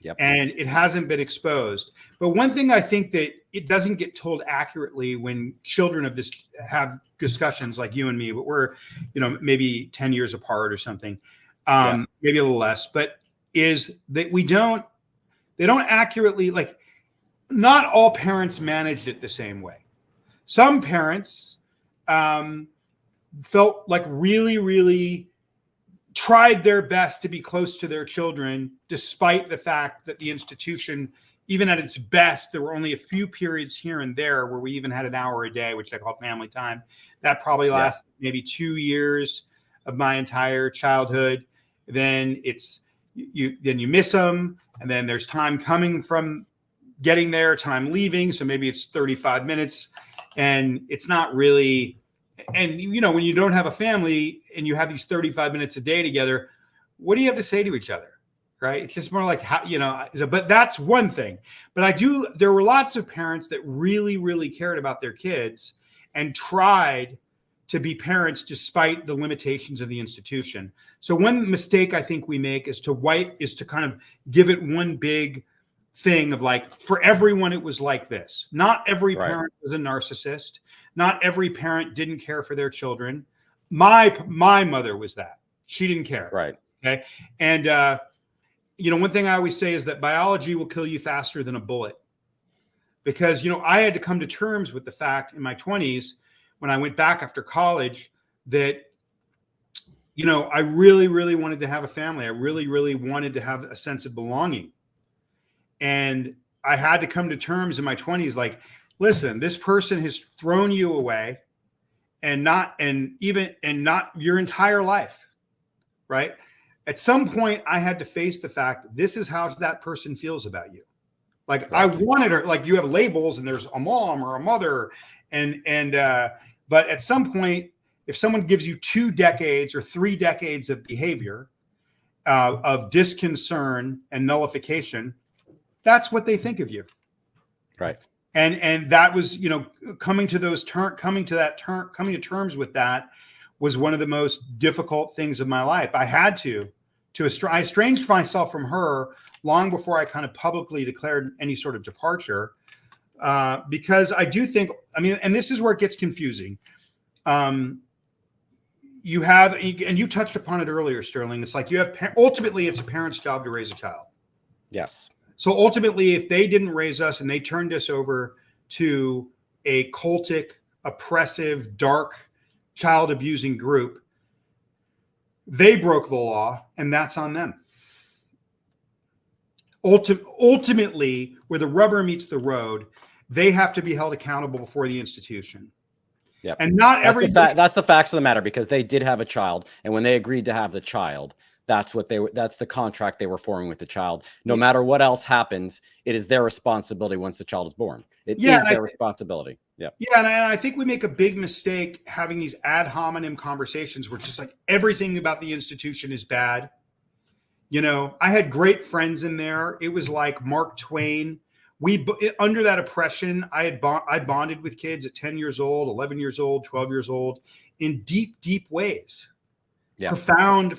Yep. And it hasn't been exposed. But one thing I think that it doesn't get told accurately when children of this have discussions like you and me, but we're, maybe 10 years apart or something, maybe a little less, but is that they don't accurately, like, not all parents managed it the same way. Some parents felt like really, really tried their best to be close to their children, despite the fact that the institution, even at its best, there were only a few periods here and there where we even had an hour a day, which I call family time. That probably lasted maybe 2 years of my entire childhood. Then you miss them, and then there's time coming from getting there, time leaving. So maybe it's 35 minutes, and it's not really. And, when you don't have a family and you have these 35 minutes a day together, what do you have to say to each other? Right. It's just more like, but that's one thing. But there were lots of parents that really, really cared about their kids and tried to be parents despite the limitations of the institution. So one mistake I think we make is to kind of give it one big thing of like, for everyone, it was like this. Not every parent was a narcissist. Not every parent didn't care for their children. My mother was that. She didn't care. Right. Okay. And, one thing I always say is that biology will kill you faster than a bullet. Because, I had to come to terms with the fact in my 20s, when I went back after college, that, I really, really wanted to have a family. I really, really wanted to have a sense of belonging. And I had to come to terms in my 20s, like, listen, this person has thrown you away and not your entire life, right? At some point, I had to face the fact that this is how that person feels about you. Like, I wanted her, like, you have labels and there's a mom or a mother. But at some point, if someone gives you 2 decades or 3 decades of behavior, of disconcern and nullification, that's what they think of you. Right. And that was, coming to terms with that was one of the most difficult things of my life. I had I estranged myself from her long before I kind of publicly declared any sort of departure, because I do think, and this is where it gets confusing. You have, and you touched upon it earlier, Sterling. It's like ultimately it's a parent's job to raise a child. Yes. So ultimately, if they didn't raise us and they turned us over to a cultic, oppressive, dark, child abusing group, they broke the law, and that's on them. Ultimately, where the rubber meets the road, they have to be held accountable before the institution. Yep. And that's the facts of the matter, because they did have a child, and when they agreed to have the child, that's the contract they were forming with the child. No matter what else happens, it is their responsibility once the child is born. It is their responsibility. Yeah. Yeah. And I think we make a big mistake having these ad hominem conversations where just like everything about the institution is bad. I had great friends in there. It was like Mark Twain. Under that oppression, I bonded with kids at 10 years old, 11 years old, 12 years old in deep, deep ways. Yeah. Profound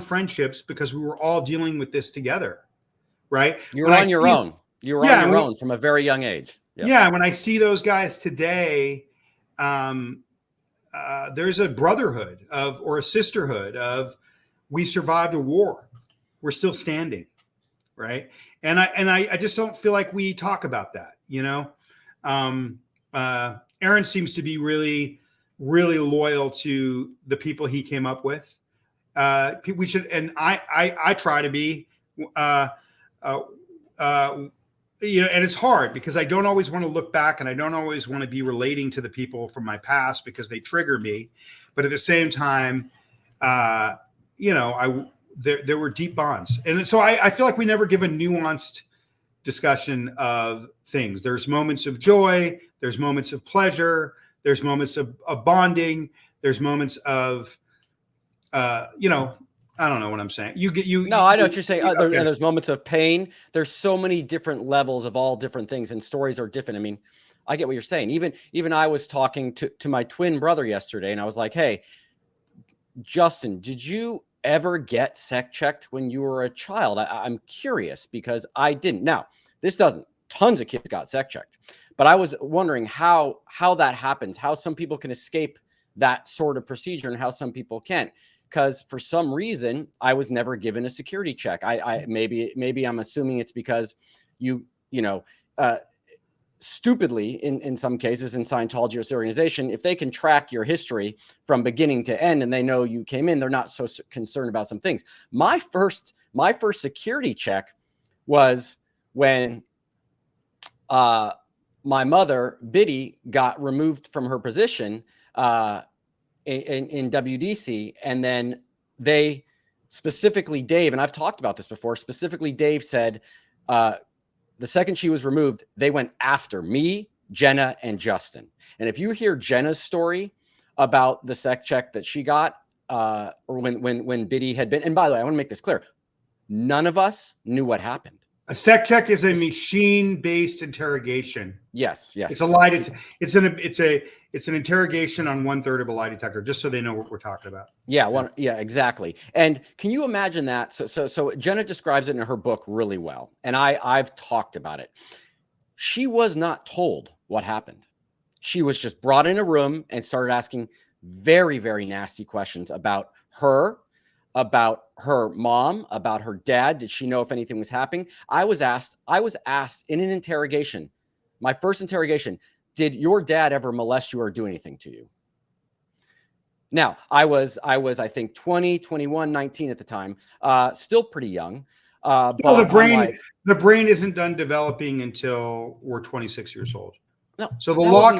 friendships, because we were all dealing with this together, right? You were on your own. You were on your own from a very young age. Yep. Yeah. When I see those guys today, there's a brotherhood or a sisterhood of, we survived a war. We're still standing, right? And I just don't feel like we talk about that. Aaron seems to be really, really loyal to the people he came up with. We should, and I try to be, and it's hard because I don't always want to look back, and I don't always want to be relating to the people from my past because they trigger me. But at the same time, there were deep bonds. And so I feel like we never give a nuanced discussion of things. There's moments of joy. There's moments of pleasure. There's moments of bonding. There's moments of, I don't know what I'm saying. No, I know what you're saying. There's moments of pain. There's so many different levels of all different things, and stories are different. I get what you're saying. Even I was talking to my twin brother yesterday, and I was like, hey, Justin, did you ever get sec checked when you were a child? I'm curious because I didn't. Now, this doesn't. Tons of kids got sec checked, but I was wondering how that happens, how some people can escape that sort of procedure and how some people can't. Because for some reason, I was never given a security check. I maybe I'm assuming it's because you know, stupidly in some cases in Scientology or this organization, if they can track your history from beginning to end and they know you came in, they're not so concerned about some things. My first security check was when my mother, Biddy, got removed from her position in WDC. And then they specifically, Dave, and I've talked about this before, specifically Dave said, the second she was removed, they went after me, Jenna, and Justin. And if you hear Jenna's story about the sec check that she got, or when Biddy had been, and by the way, I want to make this clear, none of us knew what happened. A sec check is a machine-based interrogation. Yes. It's a lie. It's an interrogation on 1/3 of a lie detector, just so they know what we're talking about. Yeah, exactly. And can you imagine that? So Jenna describes it in her book really well, and I've talked about it. She was not told what happened. She was just brought in a room and started asking very, very nasty questions about her mom, about her dad. Did she know if anything was happening? I was asked in an interrogation, my first interrogation, did your dad ever molest you or do anything to you? Now, I was, I think 20, 21, 19 at the time, still pretty young. But the brain isn't done developing until we're 26 years old. No, so the law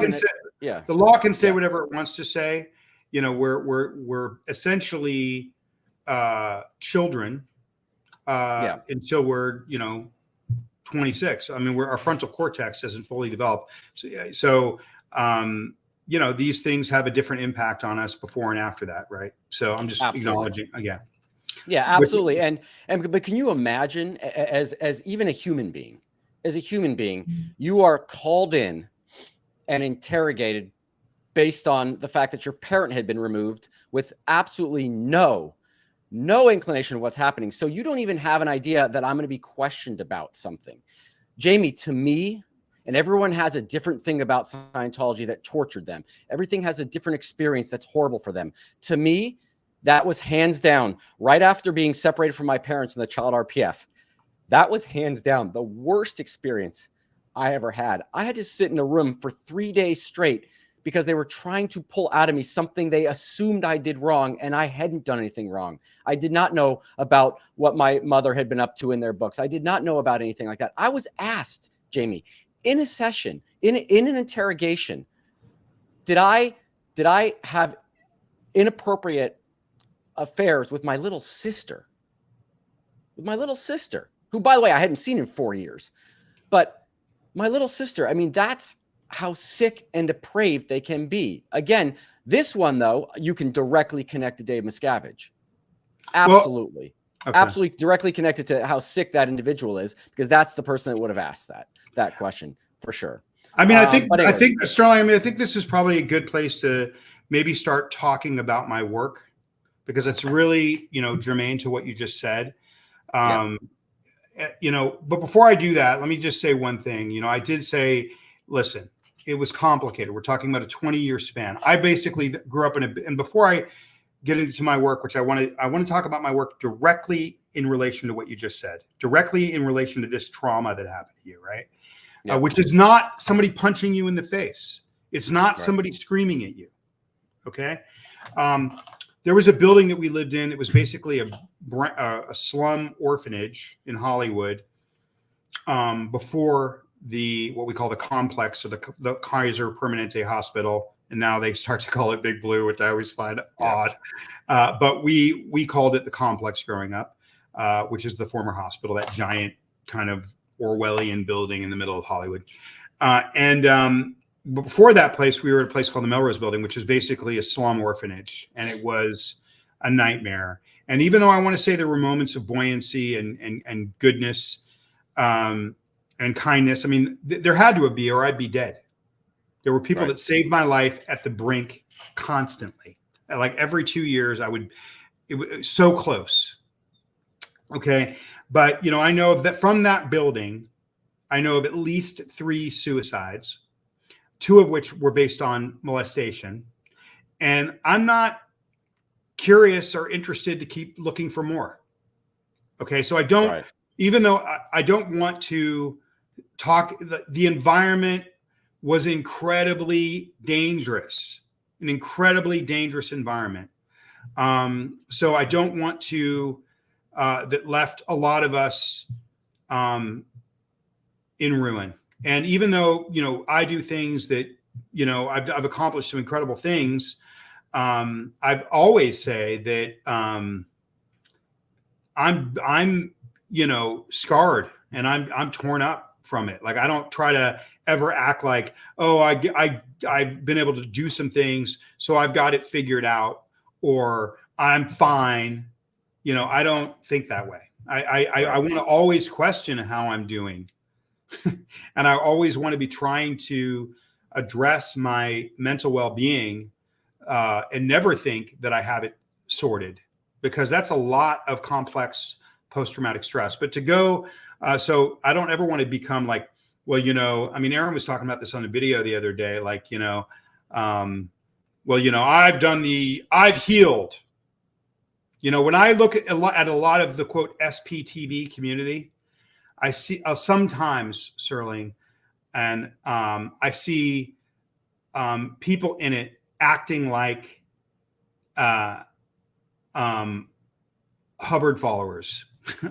can say whatever it wants to say. You know, we're essentially children until we're 26. I mean, our frontal cortex isn't fully developed. So these things have a different impact on us before and after that, right? So I'm just acknowledging again. Yeah, absolutely. But can you imagine as even a human being, you are called in and interrogated based on the fact that your parent had been removed with absolutely no inclination of what's happening. So you don't even have an idea that I'm going to be questioned about something. Jamie, to me, and everyone has a different thing about Scientology that tortured them. Everything has a different experience that's horrible for them. To me, that was hands down, right after being separated from my parents in the child RPF. That was hands down the worst experience I ever had. I had to sit in a room for 3 days straight because they were trying to pull out of me something they assumed I did wrong, and I hadn't done anything wrong. I did not know about what my mother had been up to in their books. I did not know about anything like that. I was asked, Jamie, in a session, in an interrogation, did I have inappropriate affairs with my little sister? With my little sister, who, by the way, I hadn't seen in 4 years. But my little sister, I mean, that's how sick and depraved they can be. Again, this one, though, you can directly connect to Dave Miscavige. Absolutely. Well, okay. Absolutely directly connected to how sick that individual is, because that's the person that would have asked that question for sure. I mean, I think Sterling, I mean, I think this is probably a good place to maybe start talking about my work, because it's really, germane to what you just said. But before I do that, let me just say one thing. I did say, listen, it was complicated. We're talking about a 20-year span. I basically grew up and before I get into my work, which I want to talk about my work directly in relation to what you just said, directly in relation to this trauma that happened to you, right? Yeah. Which is not somebody punching you in the face. It's not somebody screaming at you. Okay. There was a building that we lived in. It was basically a slum orphanage in Hollywood before what we call the complex, or the Kaiser Permanente Hospital, and now they start to call it Big Blue, which I always find odd. But we called it the complex growing up, which is the former hospital, that giant kind of Orwellian building in the middle of Hollywood. But before that place, we were at a place called the Melrose Building, which is basically a slum orphanage, and it was a nightmare. And even though I want to say there were moments of buoyancy and goodness and kindness, I mean, there had to be, or I'd be dead. There were people that saved my life at the brink constantly. Like every 2 years, I would it was so close. Okay. But, I know that from that building, I know of at least 3 suicides, 2 of which were based on molestation. And I'm not curious or interested to keep looking for more. Okay. So I don't, Right. even though I don't want to talk, the environment was incredibly dangerous, an incredibly dangerous environment. So I don't want to, that left a lot of us in ruin. And even though, I do things that, I've accomplished some incredible things, I've always say that I'm scarred and I'm torn up from it. Like I don't try to ever act like, oh, I've been able to do some things, so I've got it figured out, or I'm fine. I don't think that way. I want to always question how I'm doing. And I always want to be trying to address my mental well-being and never think that I have it sorted, because that's a lot of complex post-traumatic stress. But to go, so I don't ever want to become like, well, Aaron was talking about this on the video the other day, like, I've healed. When I look at a lot of the quote SPTV community, I see sometimes, Serling, and I see people in it acting like Hubbard followers.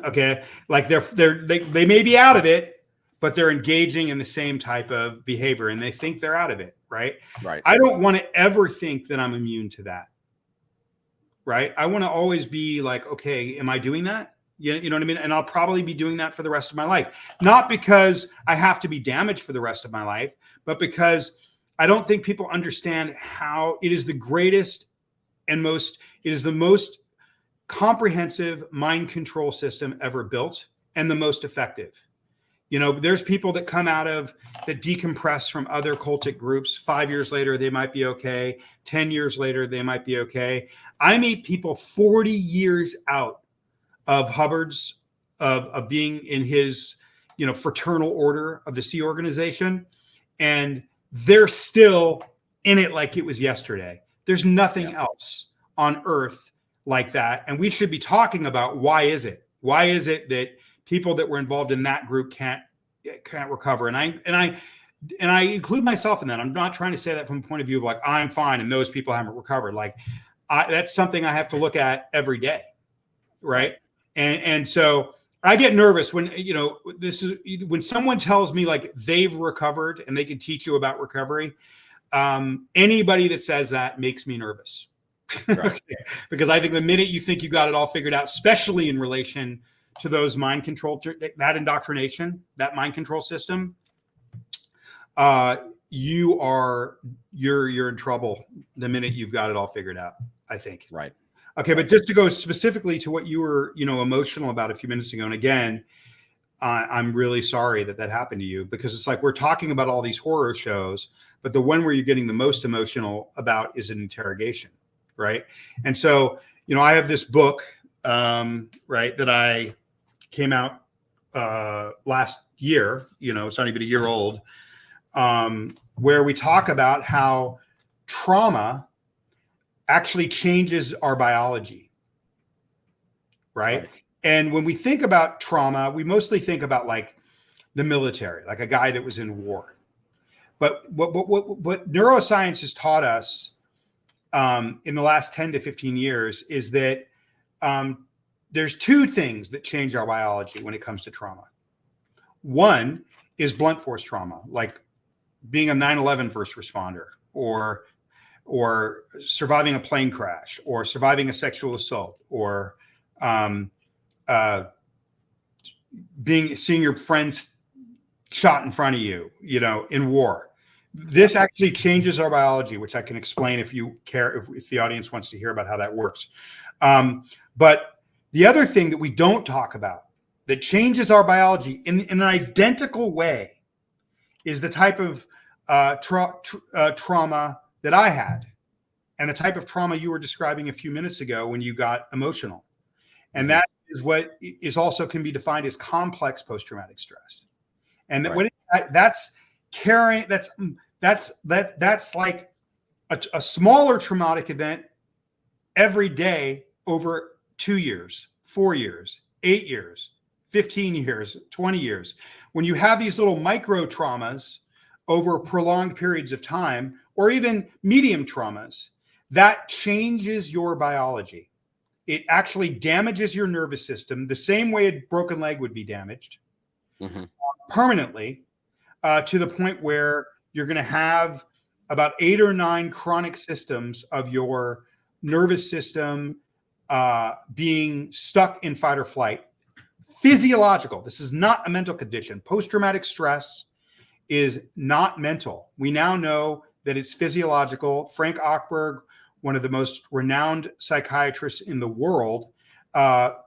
Okay, like they may be out of it, but they're engaging in the same type of behavior, and they think they're out of it. Right. I don't want to ever think that I'm immune to that. Right. I want to always be like, okay, am I doing that? You know what I mean? And I'll probably be doing that for the rest of my life, not because I have to be damaged for the rest of my life, but because I don't think people understand how it is the greatest and it is the most comprehensive mind control system ever built and the most effective. There's people that come out of that decompress from other cultic groups. 5 years later, they might be okay. 10 years later, they might be okay. I meet people 40 years out of Hubbard's, of being in his, fraternal order of the Sea Organization. And they're still in it like it was yesterday. There's nothing else on earth like that. And we should be talking about why is it that people that were involved in that group can't recover. And I include myself in that. I'm not trying to say that from the point of view of like, I'm fine and those people haven't recovered. Like that's something I have to look at every day. Right. And so I get nervous when, when someone tells me like they've recovered and they can teach you about recovery. Anybody that says that makes me nervous. Right. Because I think the minute you think you got it all figured out, especially in relation to those mind control, that indoctrination, that mind control system, you're in trouble the minute you've got it all figured out, I think. Right. Okay. But just to go specifically to what you were, emotional about a few minutes ago. And again, I'm really sorry that happened to you, because it's like, we're talking about all these horror shows, but the one where you're getting the most emotional about is an interrogation. Right. And so, I have this book, right, that I came out last year, it's not even a year old, where we talk about how trauma actually changes our biology. Right. And when we think about trauma, we mostly think about like the military, like a guy that was in war. But what neuroscience has taught us in the last 10 to 15 years is that there's 2 things that change our biology when it comes to trauma. One is blunt force trauma, like being a 9/11 first responder, or surviving a plane crash, or surviving a sexual assault, or seeing your friends shot in front of you, in war. This actually changes our biology, which I can explain if you care, if the audience wants to hear about how that works. But the other thing that we don't talk about that changes our biology in an identical way is the type of trauma that I had. and the type of trauma you were describing a few minutes ago when you got emotional. And that is what is also can be defined as complex post-traumatic stress. And that's carrying, that's like a smaller traumatic event every day over 2 years, 4 years, 8 years, 15 years, 20 years. When you have these little micro traumas over prolonged periods of time, or even medium traumas, that changes your biology. It actually damages your nervous system the same way a broken leg would be damaged permanently, to the point where you're going to have about 8 or 9 chronic systems of your nervous system being stuck in fight or flight. Physiological. This is not a mental condition. Post-traumatic stress is not mental. We now know that it's physiological. Frank Ochberg, one of the most renowned psychiatrists in the world,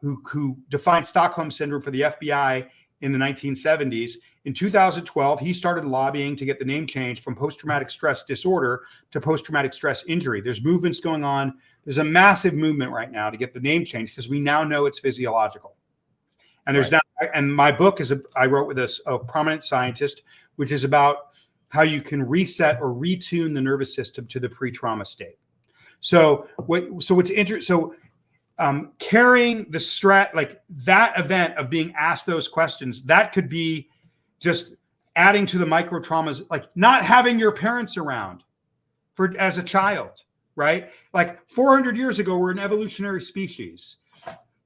who defined Stockholm Syndrome for the FBI in the 1970s. In 2012, he started lobbying to get the name changed from post-traumatic stress disorder to post-traumatic stress injury. There's movements going on. There's a massive movement right now to get the name changed because we now know it's physiological. And there's now, and my book is I wrote with a prominent scientist, which is about how you can reset or retune the nervous system to the pre-trauma state. So carrying the strat, like that event of being asked those questions, that could be just adding to the micro traumas, like not having your parents around as a child, right? Like 400 years ago, we're an evolutionary species.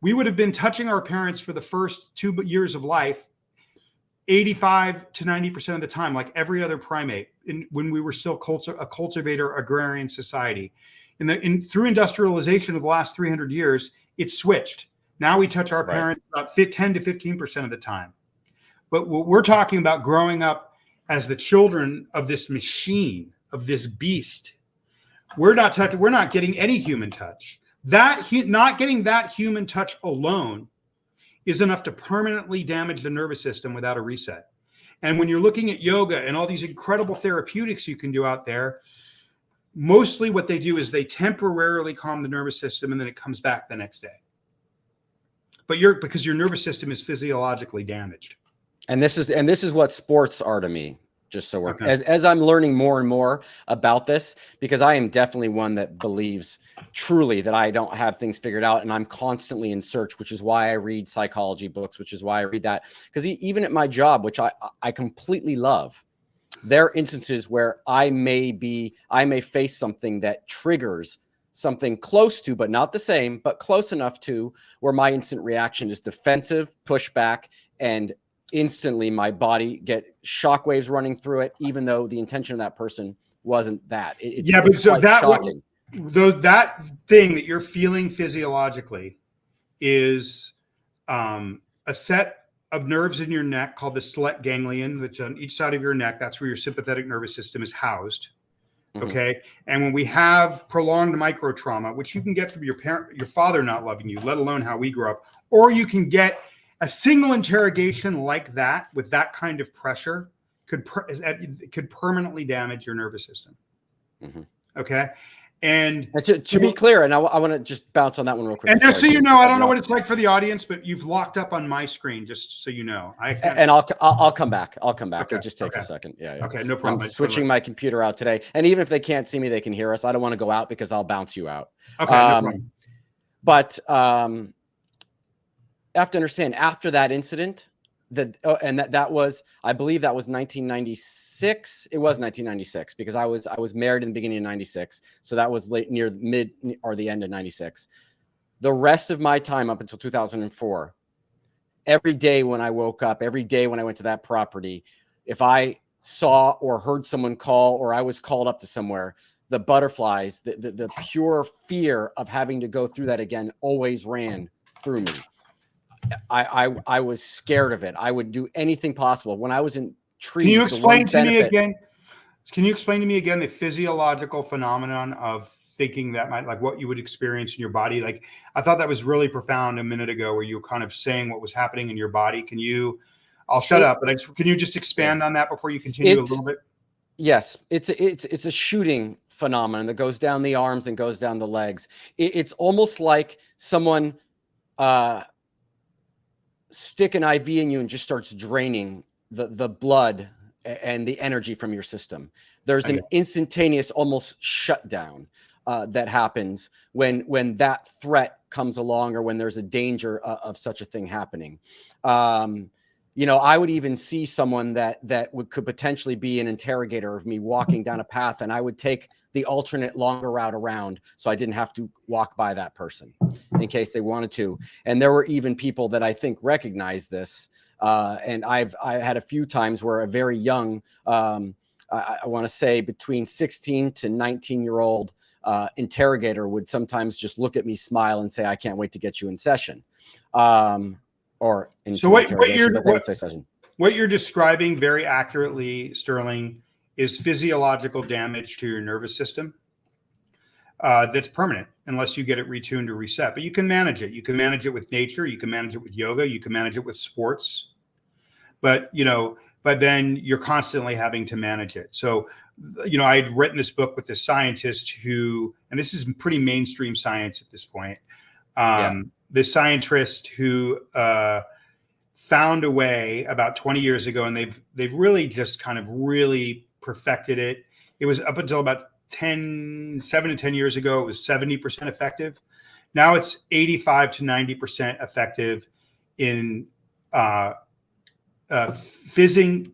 We would have been touching our parents for the first 2 years of life 85 to 90% of the time, like every other primate, when we were still a cultivator agrarian society. Through industrialization of the last 300 years, it switched. Now we touch our parents about 10 to 15% of the time. But what we're talking about growing up as the children of this machine, of this beast, we're not getting any human touch. Not getting that human touch alone is enough to permanently damage the nervous system without a reset. And when you're looking at yoga and all these incredible therapeutics you can do out there, mostly what they do is they temporarily calm the nervous system and then it comes back the next day. But because your nervous system is physiologically damaged. And this is what sports are to me. Just so we're as I'm learning more and more about this, because I am definitely one that believes truly that I don't have things figured out, and I'm constantly in search, which is why I read psychology books, which is why I read that. Because even at my job, which I completely love, there are instances where I may face something that triggers something close to, but not the same, but close enough to where my instant reaction is defensive, pushback, and instantly my body get shockwaves running through it, even though the intention of that person wasn't that. That thing that you're feeling physiologically is a set of nerves in your neck called the stellate ganglion, which on each side of your neck, that's where your sympathetic nervous system is housed. Okay. And when we have prolonged micro trauma, which you can get from your father not loving you, let alone how we grew up, or you can get a single interrogation like that with that kind of pressure could permanently damage your nervous system. Okay. And to be clear, and I want to just bounce on that one real quick. And just so you know, I don't know what it's like for the audience, but you've locked up on my screen, just so you know. And I'll come back. Okay. It just takes a second. Yeah. Okay, no problem. I'm switching my computer out today, and even if they can't see me, they can hear us. I don't want to go out because I'll bounce you out. Okay, no problem. But I have to understand, after that incident, that was, I believe that was 1996. It was 1996 because I was married in the beginning of 96. So that was near mid or the end of 96. The rest of my time up until 2004, every day when I woke up, every day when I went to that property, if I saw or heard someone call or I was called up to somewhere, the butterflies, the pure fear of having to go through that again always ran through me. I was scared of it. I would do anything possible. When I was in trees, Can you explain to me again the physiological phenomenon of thinking that might, like, what you would experience in your body? Like, I thought that was really profound a minute ago, where you were kind of saying what was happening in your body. I'll shut up, but can you just expand on that before you continue a little bit? Yes, it's a shooting phenomenon that goes down the arms and goes down the legs. It's almost like someone stick an IV in you and just starts draining the blood and the energy from your system. There's an instantaneous almost shutdown that happens when that threat comes along, or when there's a danger of such a thing happening. You know, I would even see someone that could potentially be an interrogator of me walking down a path, and I would take the alternate longer route around so I didn't have to walk by that person in case they wanted to. And there were even people that I think recognized this. And I had a few times where a very young, I want to say between 16 to 19-year-old interrogator would sometimes just look at me, smile, and say, "I can't wait to get you in session." Or into so what you're describing very accurately, Sterling, is physiological damage to your nervous system that's permanent unless you get it retuned or reset. But you can manage it. You can manage it with nature. You can manage it with yoga. You can manage it with sports. But then you're constantly having to manage it. So, I had written this book with a scientist who, and this is pretty mainstream science at this point. The scientist who found a way about 20 years ago, and they've really just kind of really perfected it. It was up until about 7 to 10 years ago, it was 70% effective. Now it's 85 to 90% effective in fixing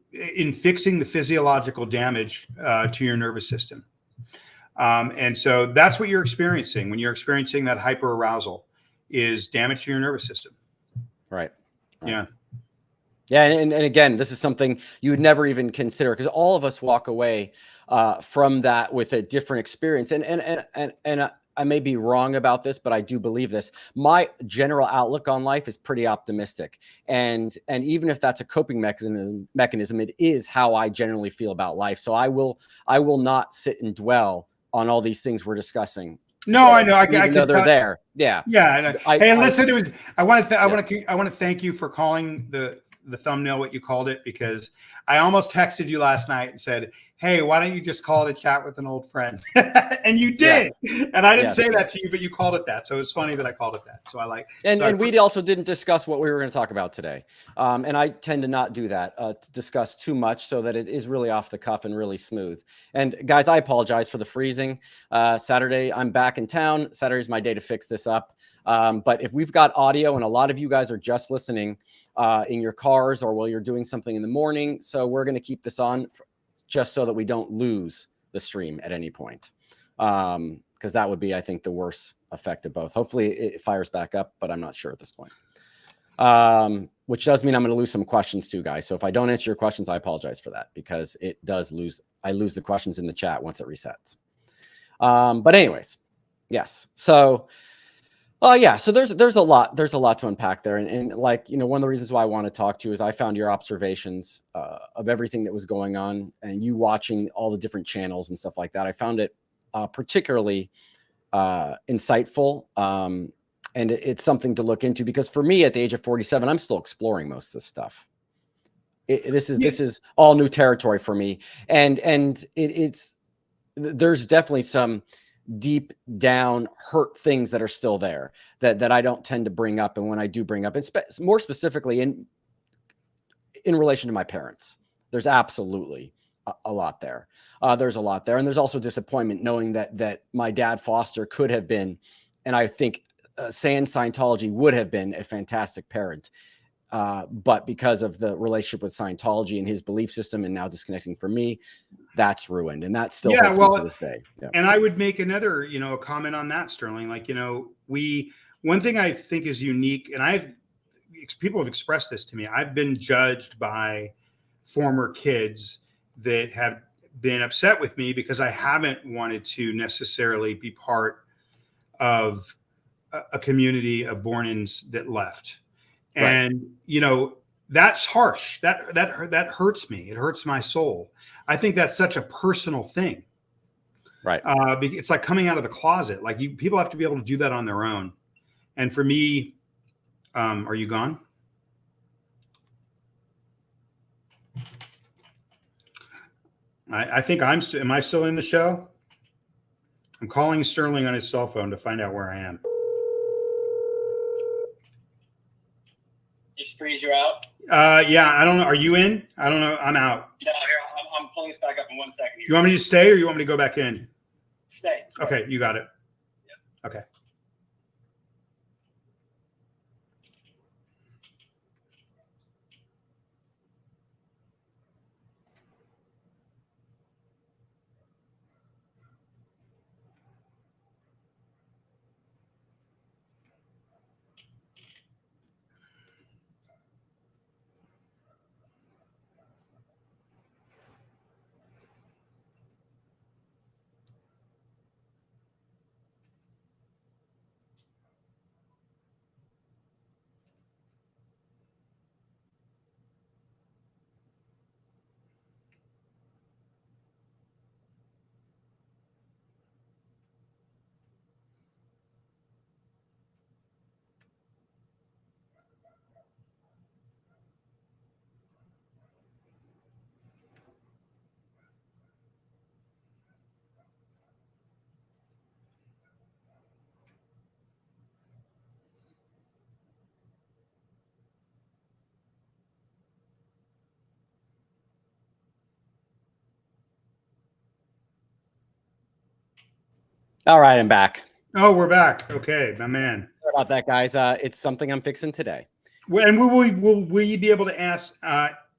the physiological damage to your nervous system. And so that's what you're experiencing when you're experiencing that hyperarousal, is damage to your nervous system. Right. Yeah. Yeah. And again, this is something you would never even consider, because all of us walk away from that with a different experience. And I may be wrong about this, but I do believe this. My general outlook on life is pretty optimistic. And even if that's a coping mechanism, it is how I generally feel about life. So I will not sit and dwell on all these things we're discussing. No, I know. I know they're there. Yeah. Yeah. I know. Hey, listen, I want to thank you for calling the thumbnail what you called it, because I almost texted you last night and said, "Hey, why don't you just call it a chat with an old friend?" And you did. Yeah. And I didn't say that to you, but you called it that. So it's funny that I called it that. So I like. And we also didn't discuss what we were going to talk about today. And I tend to not do that, to discuss too much, so that it is really off the cuff and really smooth. And guys, I apologize for the freezing. Saturday, I'm back in town. Saturday's my day to fix this up. But if we've got audio, and a lot of you guys are just listening in your cars or while you're doing something in the morning, so we're going to keep this on just so that we don't lose the stream at any point. Because that would be, I think, the worst effect of both. Hopefully it fires back up, but I'm not sure at this point. Which does mean I'm going to lose some questions too, guys. So if I don't answer your questions, I apologize for that, because I lose the questions in the chat once it resets. But anyways, yes. So so there's a lot to unpack there. And like, one of the reasons why I want to talk to you is I found your observations of everything that was going on, and you watching all the different channels and stuff like that. I found it particularly insightful. And it's something to look into, because for me at the age of 47, I'm still exploring most of this stuff. This is all new territory for me. And there's definitely some deep down hurt things that are still there that I don't tend to bring up. And when I do bring up, it's more specifically in relation to my parents, there's absolutely a lot there. There's a lot there. And there's also disappointment knowing that my dad Foster could have been, and I think saying Scientology would have been, a fantastic parent. But because of the relationship with Scientology and his belief system, and now disconnecting from me, that's ruined. And that still hurts me to this day. Yeah. And I would make another, a comment on that, Sterling. Like, one thing I think is unique, and people have expressed this to me. I've been judged by former kids that have been upset with me because I haven't wanted to necessarily be part of a community of born-ins that left. And, that's harsh. That hurts me. It hurts my soul. I think that's such a personal thing. Right. It's like coming out of the closet. Like people have to be able to do that on their own. And for me, are you gone? I think am I still in the show? I'm calling Sterling on his cell phone to find out where I am. Just freeze you out. Yeah, I don't know. Are you in? I don't know. I'm out. No, here, I'm pulling this back up in 1 second. Here. You want me to stay or you want me to go back in? Stay. Okay, you got it. Yeah. Okay. All right, I'm back. Oh, we're back. Okay, my man. Sorry about that, guys. It's something I'm fixing today. And will you be able to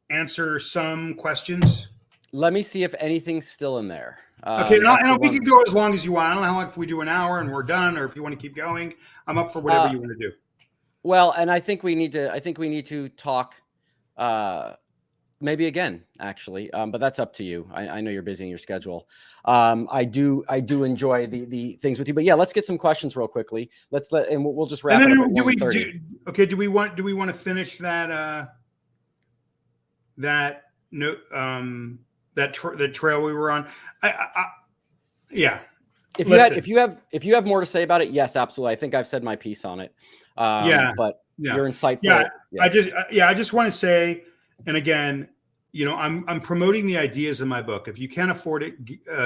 answer some questions? Let me see if anything's still in there. Okay, and we can go as long as you want. I don't know how long, if we do an hour and we're done, or if you want to keep going. I'm up for whatever you want to do. Well, and I think we need to talk maybe again, actually, but that's up to you. I know you're busy in your schedule. I do enjoy the things with you, but yeah, let's get some questions real quickly. And we'll just wrap it up. Do we want to finish that that trail we were on? Yeah. If you have more to say about it, yes, absolutely. I think I've said my piece on it. But you're insightful. I just want to say, and again, I'm promoting the ideas in my book. If you can't afford it,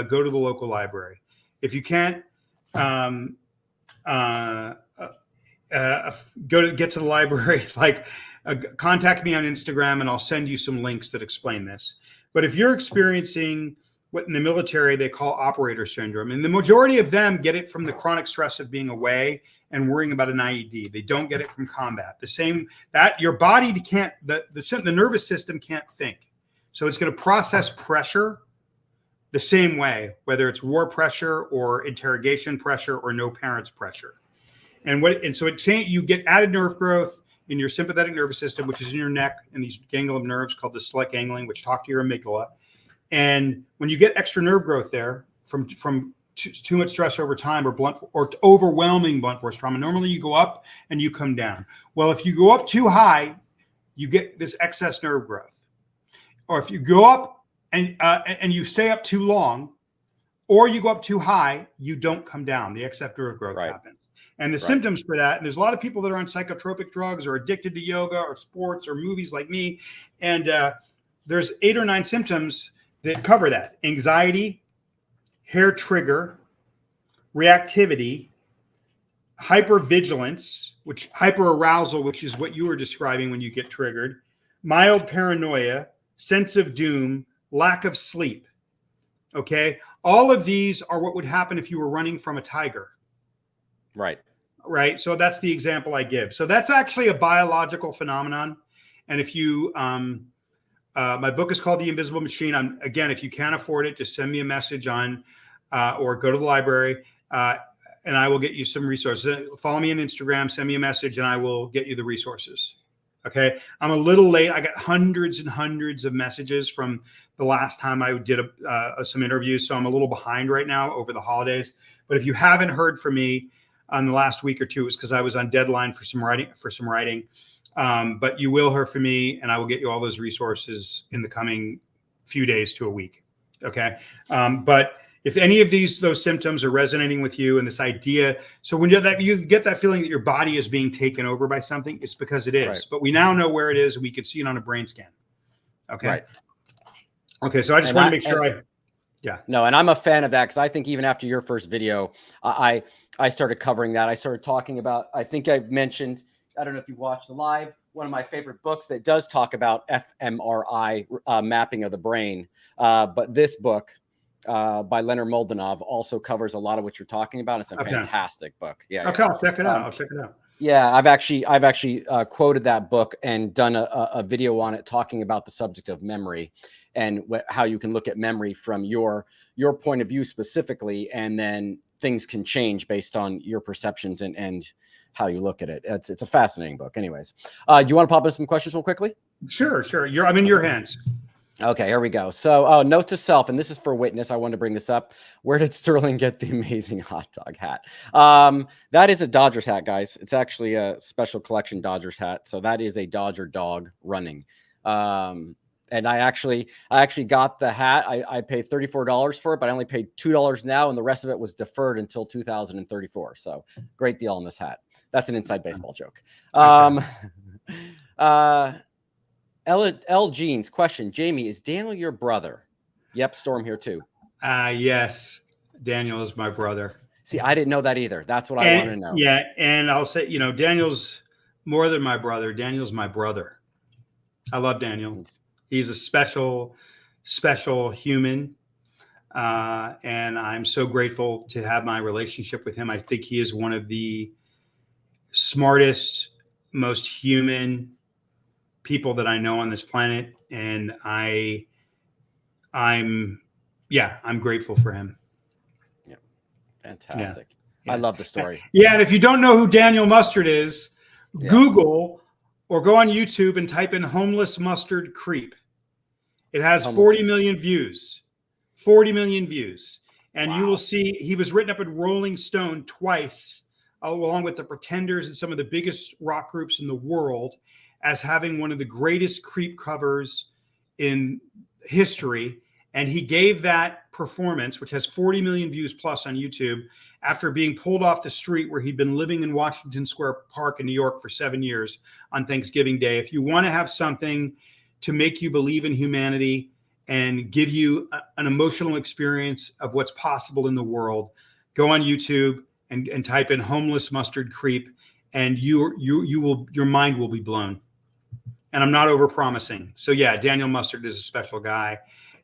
go to the local library. If you can't, get to the library, contact me on Instagram and I'll send you some links that explain this. But if you're experiencing what in the military they call operator syndrome, and the majority of them get it from the chronic stress of being away and worrying about an IED. They don't get it from combat. The same that your body can't, the nervous system can't think. So it's going to process pressure the same way, whether it's war pressure or interrogation pressure or no parents pressure. And so you get added nerve growth in your sympathetic nervous system, which is in your neck, and these ganglion nerves called the stellate ganglion, which talk to your amygdala. And when you get extra nerve growth there from too much stress over time or overwhelming blunt force trauma, normally you go up and you come down. Well, if you go up too high, you get this excess nerve growth. Or if you go up and you stay up too long, or you go up too high, you don't come down. The excess nerve growth happens. And the symptoms for that, and there's a lot of people that are on psychotropic drugs or addicted to yoga or sports or movies like me, and there's 8 or 9 symptoms that cover that: anxiety, hair trigger, reactivity, hypervigilance, hyperarousal, which is what you were describing when you get triggered, mild paranoia, sense of doom, lack of sleep. Okay. All of these are what would happen if you were running from a tiger. Right. So that's the example I give. So that's actually a biological phenomenon. And if you, my book is called The Invisible Machine. Again, if you can't afford it, just send me a message on, or go to the library, and I will get you some resources. Follow me on Instagram, send me a message, and I will get you the resources. Okay. I'm a little late. I got hundreds and hundreds of messages from the last time I did some interviews. So I'm a little behind right now over the holidays. But if you haven't heard from me on the last week or two, it's because I was on deadline for some writing. But you will hear from me, and I will get you all those resources in the coming few days to a week. Okay. But if any of those symptoms are resonating with you and this idea, so when you get that feeling that your body is being taken over by something, it's because it is. Right. But we now know where it is, and we can see it on a brain scan. Okay. Right. Okay. So I just want to make sure Yeah. No, and I'm a fan of that because I think even after your first video, I started covering that. I started talking about, I think I've mentioned, I don't know if you watched the live, one of my favorite books that does talk about fMRI mapping of the brain. But this book by Leonard Moldanov also covers a lot of what you're talking about. It's a fantastic book. Yeah. Okay, I'll check it out. I'll check it out. Yeah, I've actually quoted that book and done a video on it talking about the subject of memory and how you can look at memory from your point of view specifically, and then things can change based on your perceptions and how you look at it. It's a fascinating book. Anyways, do you want to pop in some questions real quickly? Sure. I'm in your hands. Okay, here we go. So, note to self, and this is for witness. I wanted to bring this up. Where did Sterling get the amazing hot dog hat? That is a Dodgers hat, guys. It's actually a special collection Dodgers hat. So that is a Dodger dog running. And I actually got the hat. I paid $34 for it, but I only paid $2 now, and the rest of it was deferred until 2034. So great deal on this hat. That's an inside baseball joke. L Jeans question: Jamie, is Daniel your brother? Yep, Storm here too. Yes, Daniel is my brother. See, I didn't know that either. That's what I want to know. Yeah, and I'll say, Daniel's more than my brother. Daniel's my brother. I love Daniel. He's a special human, and I'm so grateful to have my relationship with him. I think he is one of the smartest, most human people that I know on this planet, and I'm grateful for him. Yeah, fantastic. Yeah. I love the story. Yeah, and if you don't know who Daniel Mustard is, Google or go on YouTube and type in "homeless mustard creep." It has 40 million views. 40 million views, and you will see he was written up in Rolling Stone twice, along with the Pretenders and some of the biggest rock groups in the world, as having one of the greatest creep covers in history. And he gave that performance, which has 40 million views plus on YouTube, after being pulled off the street where he'd been living in Washington Square Park in New York for 7 years on Thanksgiving Day. If you want to have something to make you believe in humanity and give you an emotional experience of what's possible in the world, go on YouTube and type in "homeless mustard creep," and your mind will be blown. And I'm not over promising. So yeah, Daniel Mustard is a special guy.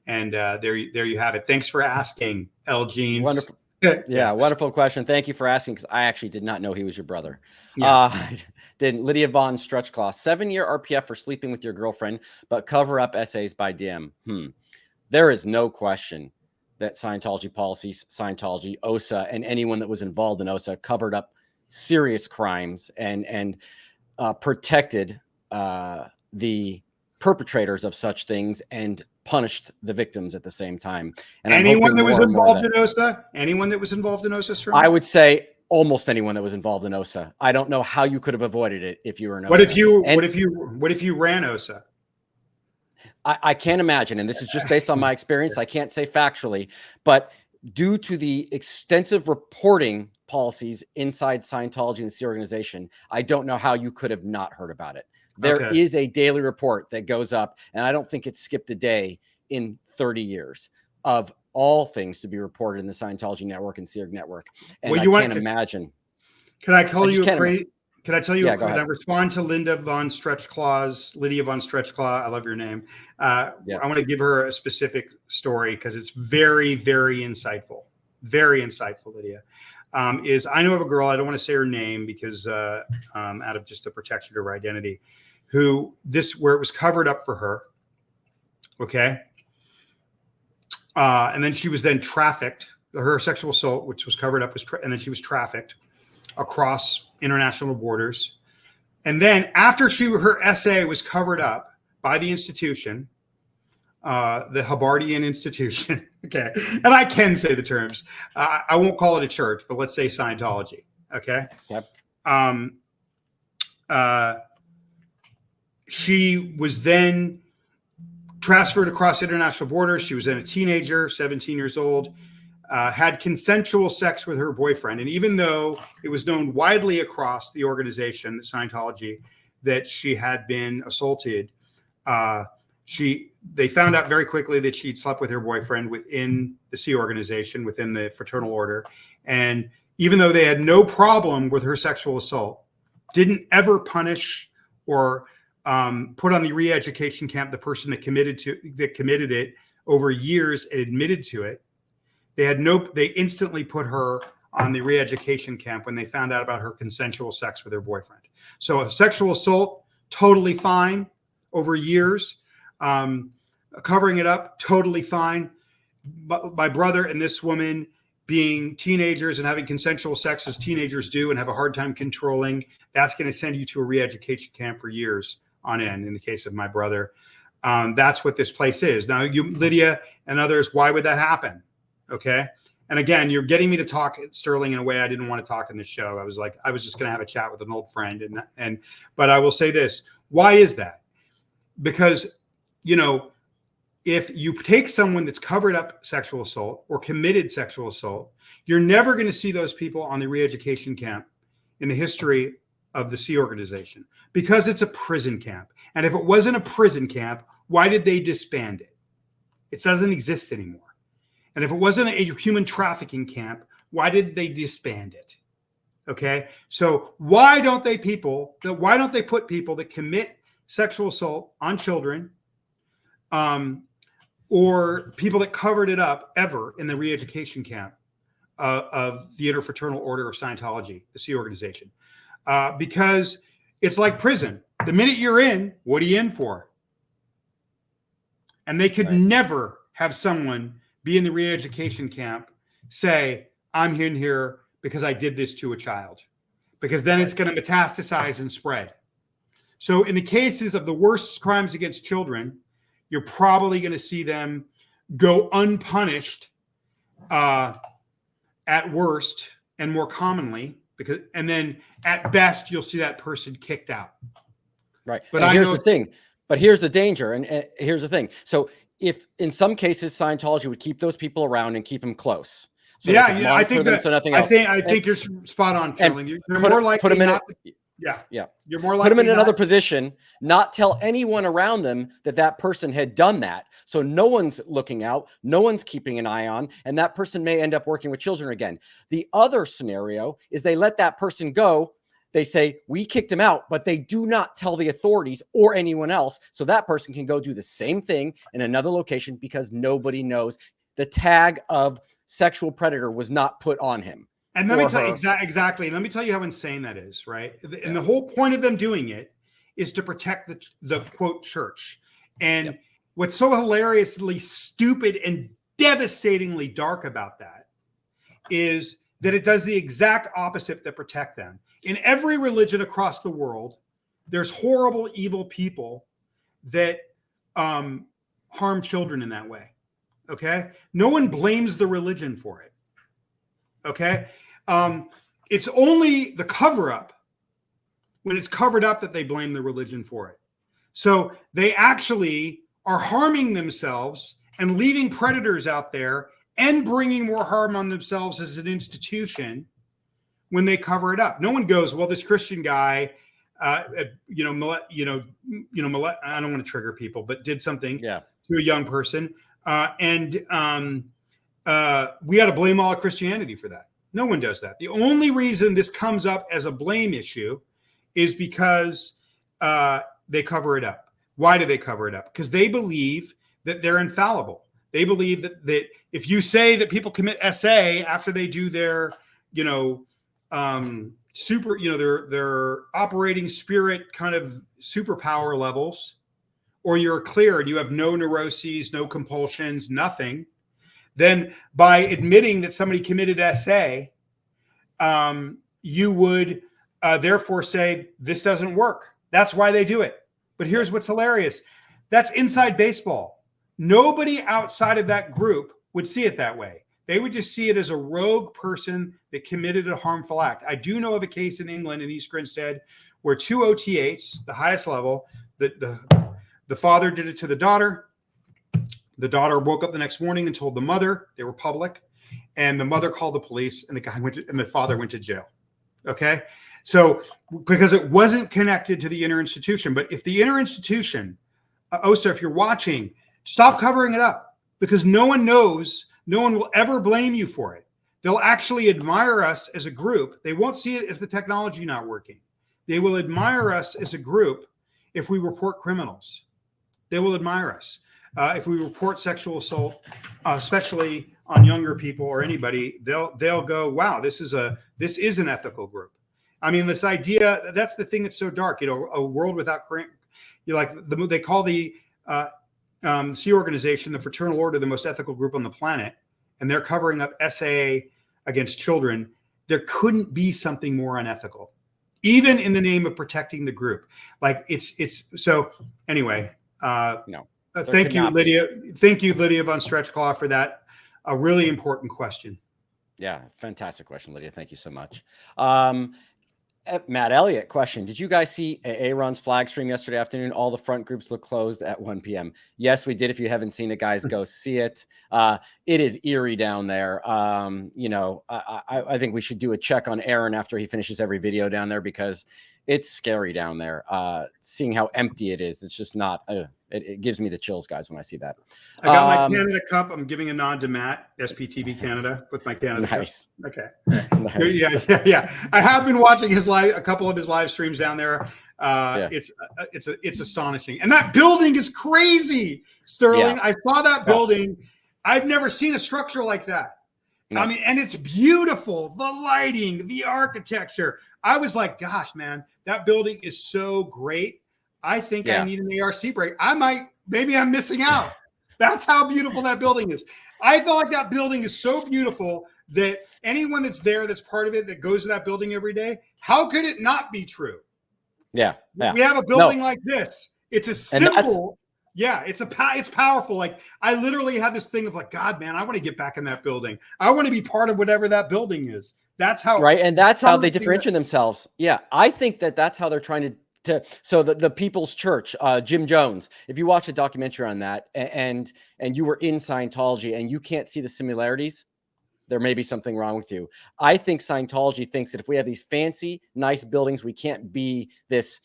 And there you have it. Thanks for asking, L Jeans. Wonderful. Yeah, wonderful question. Thank you for asking, because I actually did not know he was your brother. Yeah. Then Lydia Von Stretchclaw, 7-year RPF for sleeping with your girlfriend, but cover up essays by DM. There is no question that Scientology policies, Scientology, OSA, and anyone that was involved in OSA covered up serious crimes and protected the perpetrators of such things and punished the victims at the same time. And anyone that was involved in OSA? Anyone that was involved in OSA? Strong? I would say almost anyone that was involved in OSA. I don't know how you could have avoided it if you were in OSA. What if you ran OSA? I can't imagine, and this is just based on my experience. I can't say factually, but due to the extensive reporting policies inside Scientology and the organization, I don't know how you could have not heard about it. There is a daily report that goes up, and I don't think it's skipped a day in 30 years of all things to be reported in the Scientology network and SEERG network. And I can't imagine. Can I tell you? Can I respond to Lydia Von Stretchclaw? I love your name. I want to give her a specific story because it's very, very insightful. Very insightful, Lydia. I know of a girl, I don't want to say her name because out of just the protection of her identity, where it was covered up for her. Okay. And then she was then trafficked. Her sexual assault, which was covered up, and then she was trafficked across international borders. And then after her essay was covered up by the institution, the Hubbardian institution. Okay. And I can say the terms. I won't call it a church, but let's say Scientology. Okay. Yep. She was then transferred across international borders. She was then a teenager, 17 years old, had consensual sex with her boyfriend. And even though it was known widely across the organization, the Scientology, that she had been assaulted, They found out very quickly that she'd slept with her boyfriend within the Sea Organization, within the fraternal order. And even though they had no problem with her sexual assault, didn't ever punish or put on the re-education camp the person that committed it over years and admitted to it. They instantly put her on the re-education camp when they found out about her consensual sex with her boyfriend. So a sexual assault, totally fine over years. Covering it up, totally fine. But my brother and this woman being teenagers and having consensual sex as teenagers do and have a hard time controlling, that's going to send you to a re-education camp for years on end. In the case of my brother, that's what this place is. Now, you, Lydia and others, why would that happen? Okay. And again, you're getting me to talk, Sterling, in a way I didn't want to talk in this show. I was just going to have a chat with an old friend. But I will say this, why is that? Because, if you take someone that's covered up sexual assault or committed sexual assault, you're never going to see those people on the re-education camp in the history of the Sea Organization, because it's a prison camp. And if it wasn't a prison camp, why did they disband it? It doesn't exist anymore. And if it wasn't a human trafficking camp, why did they disband it? Okay. So why don't they put people that commit sexual assault on children, or people that covered it up ever in the re-education camp of the Interfraternal Order of Scientology, the Sea Organization? Because it's like prison. The minute you're in, what are you in for? And they could never have someone be in the re-education camp say, I'm in here because I did this to a child, because then it's going to metastasize and spread. So in the cases of the worst crimes against children, you're probably going to see them go unpunished at worst, and more commonly, and then at best you'll see that person kicked out. Right. But here's the thing. But here's the danger, and here's the thing. So if in some cases Scientology would keep those people around and keep them close. So I think that. So nothing else. I think you're spot on, Sterling. You're more likely put them in. Yeah. You're more likely put them in another position, not tell anyone around them that person had done that. So no one's looking out, no one's keeping an eye on, and that person may end up working with children again. The other scenario is they let that person go. They say, we kicked him out, but they do not tell the authorities or anyone else. So that person can go do the same thing in another location because nobody knows. The tag of sexual predator was not put on him. And let me tell you exactly. Let me tell you how insane that is, right? And the whole point of them doing it is to protect the quote church. And what's so hilariously stupid and devastatingly dark about that is that it does the exact opposite to protect them. In every religion across the world, there's horrible, evil people that harm children in that way. Okay? No one blames the religion for it. Okay? It's only the cover-up, when it's covered up, that they blame the religion for it. So they actually are harming themselves and leaving predators out there and bringing more harm on themselves as an institution when they cover it up. No one goes, well, this Christian guy, I don't want to trigger people, but did something to a young person, and we got to blame all of Christianity for that. No one does that. The only reason this comes up as a blame issue is because they cover it up. Why do they cover it up? Because they believe that they're infallible. They believe that if you say that people commit SA after they do their, their operating spirit kind of superpower levels, or you're clear and you have no neuroses, no compulsions, nothing, then by admitting that somebody committed SA, you would therefore say this doesn't work. That's why they do it. But here's what's hilarious. That's inside baseball. Nobody outside of that group would see it that way. They would just see it as a rogue person that committed a harmful act. I do know of a case in England, in East Grinstead, where two OTAs, the highest level, the father did it to the daughter. The daughter woke up the next morning and told the mother. They were public, and the mother called the police, and the father went to jail. Okay, so because it wasn't connected to the inner institution, but if the inner institution Osa, if you're watching, stop covering it up, because no one knows. No one will ever blame you for it. They'll actually admire us as a group. They won't see it as the technology not working. They will admire us as a group if we report criminals. They will admire us. If we report sexual assault, especially on younger people or anybody, they'll go, wow, this is an ethical group. I mean, this idea, that's the thing that's so dark, you know, a world without crime. They call the Sea Organization, the Fraternal Order, the most ethical group on the planet, and they're covering up SAA against children. There couldn't be something more unethical, even in the name of protecting the group. Like it's so anyway. No. Thank you, Lydia. Thank you, Lydia von Stretchclaw, for that a really important question. Yeah, fantastic question, Lydia. Thank you so much. Matt Elliott, question. Did you guys see Aaron's flag stream yesterday afternoon? All the front groups look closed at 1 p.m. Yes, we did. If you haven't seen it, guys, go see it. It is eerie down there. You know, I think we should do a check on Aaron after he finishes every video down there, because it's scary down there. Seeing how empty it is, it's just not, it gives me the chills, guys, when I see that. I got my Canada Cup. I'm giving a nod to Matt, SPTV Canada, with my Canada Nice. Cup. Okay. Nice. Yeah. I have been watching a couple of his live streams down there. It's astonishing. And that building is crazy, Sterling. Yeah. I saw that building. I've never seen a structure like that. No. I mean, and it's beautiful. The lighting, the architecture. I was like, gosh, man, that building is so great. I think I need an ARC break. Maybe I'm missing out. That's how beautiful that building is. I feel like that building is so beautiful that anyone that's there, that's part of it, that goes to that building every day, how could it not be true? Yeah. We have a building like this. It's a simple. Yeah, it's powerful. Like, I literally have this thing of like, God, man, I want to get back in that building. I want to be part of whatever that building is. That's how. Right. And that's how they differentiate themselves. Yeah. I think that's how they're trying to so the People's Church, Jim Jones, if you watch a documentary on that and you were in Scientology and you can't see the similarities, there may be something wrong with you. I think Scientology thinks that if we have these fancy, nice buildings, we can't be this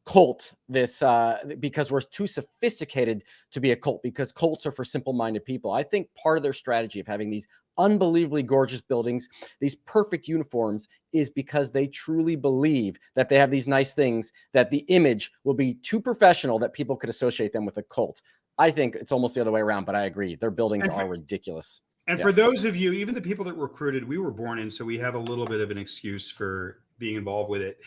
cult, because we're too sophisticated to be a cult, because cults are for simple-minded people. I think part of their strategy of having these unbelievably gorgeous buildings, these perfect uniforms, is because they truly believe that they have these nice things, that the image will be too professional that people could associate them with a cult. I think it's almost the other way around, but I agree. Their buildings are ridiculous. And for those of you, even the people that recruited, we were born in, so we have a little bit of an excuse for being involved with it,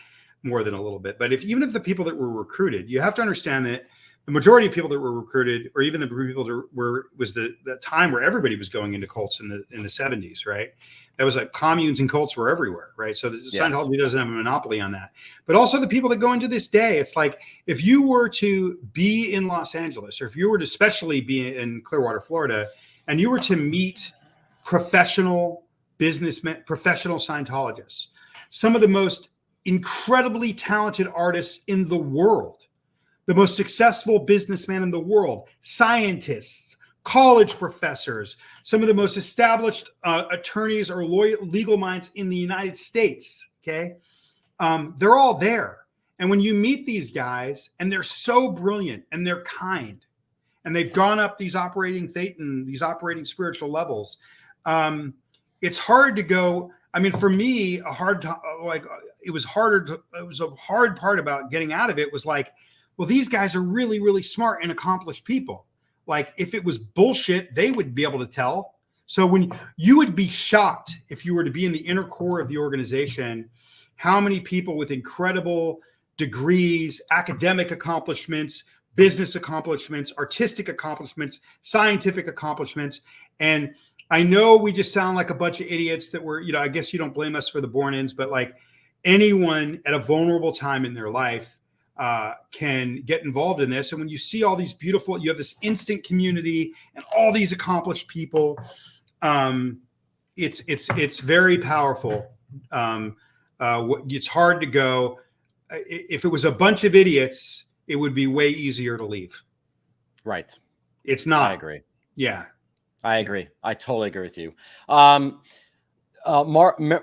more than a little bit. But even if the people that were recruited, you have to understand that the majority of people that were recruited, or even the people that was the time where everybody was going into cults in the 70s, right? That was like communes and cults were everywhere, right? So Scientology doesn't have a monopoly on that. But also the people that go into this day, it's like, if you were to be in Los Angeles, or if you were to especially be in Clearwater, Florida, and you were to meet professional businessmen, professional Scientologists, some of the most incredibly talented artists in the world, the most successful businessmen in the world, scientists, college professors, some of the most established attorneys or legal minds in the United States, okay? They're all there. And when you meet these guys, and they're so brilliant and they're kind, and they've gone up these operating thetan, these operating spiritual levels, it's hard to go. I mean, for me, it was a hard part about getting out of it was like, well, these guys are really, really smart and accomplished people. Like, if it was bullshit, they would be able to tell. So when you would be shocked if you were to be in the inner core of the organization, how many people with incredible degrees, academic accomplishments, business accomplishments, artistic accomplishments, scientific accomplishments. And I know we just sound like a bunch of idiots that were, I guess you don't blame us for the born-ins, but like anyone at a vulnerable time in their life can get involved in this. And when you see all these beautiful, you have this instant community and all these accomplished people, it's very powerful. It's hard to go. If it was a bunch of idiots, it would be way easier to leave. Right. It's not. I agree. Yeah. I agree. I totally agree with you.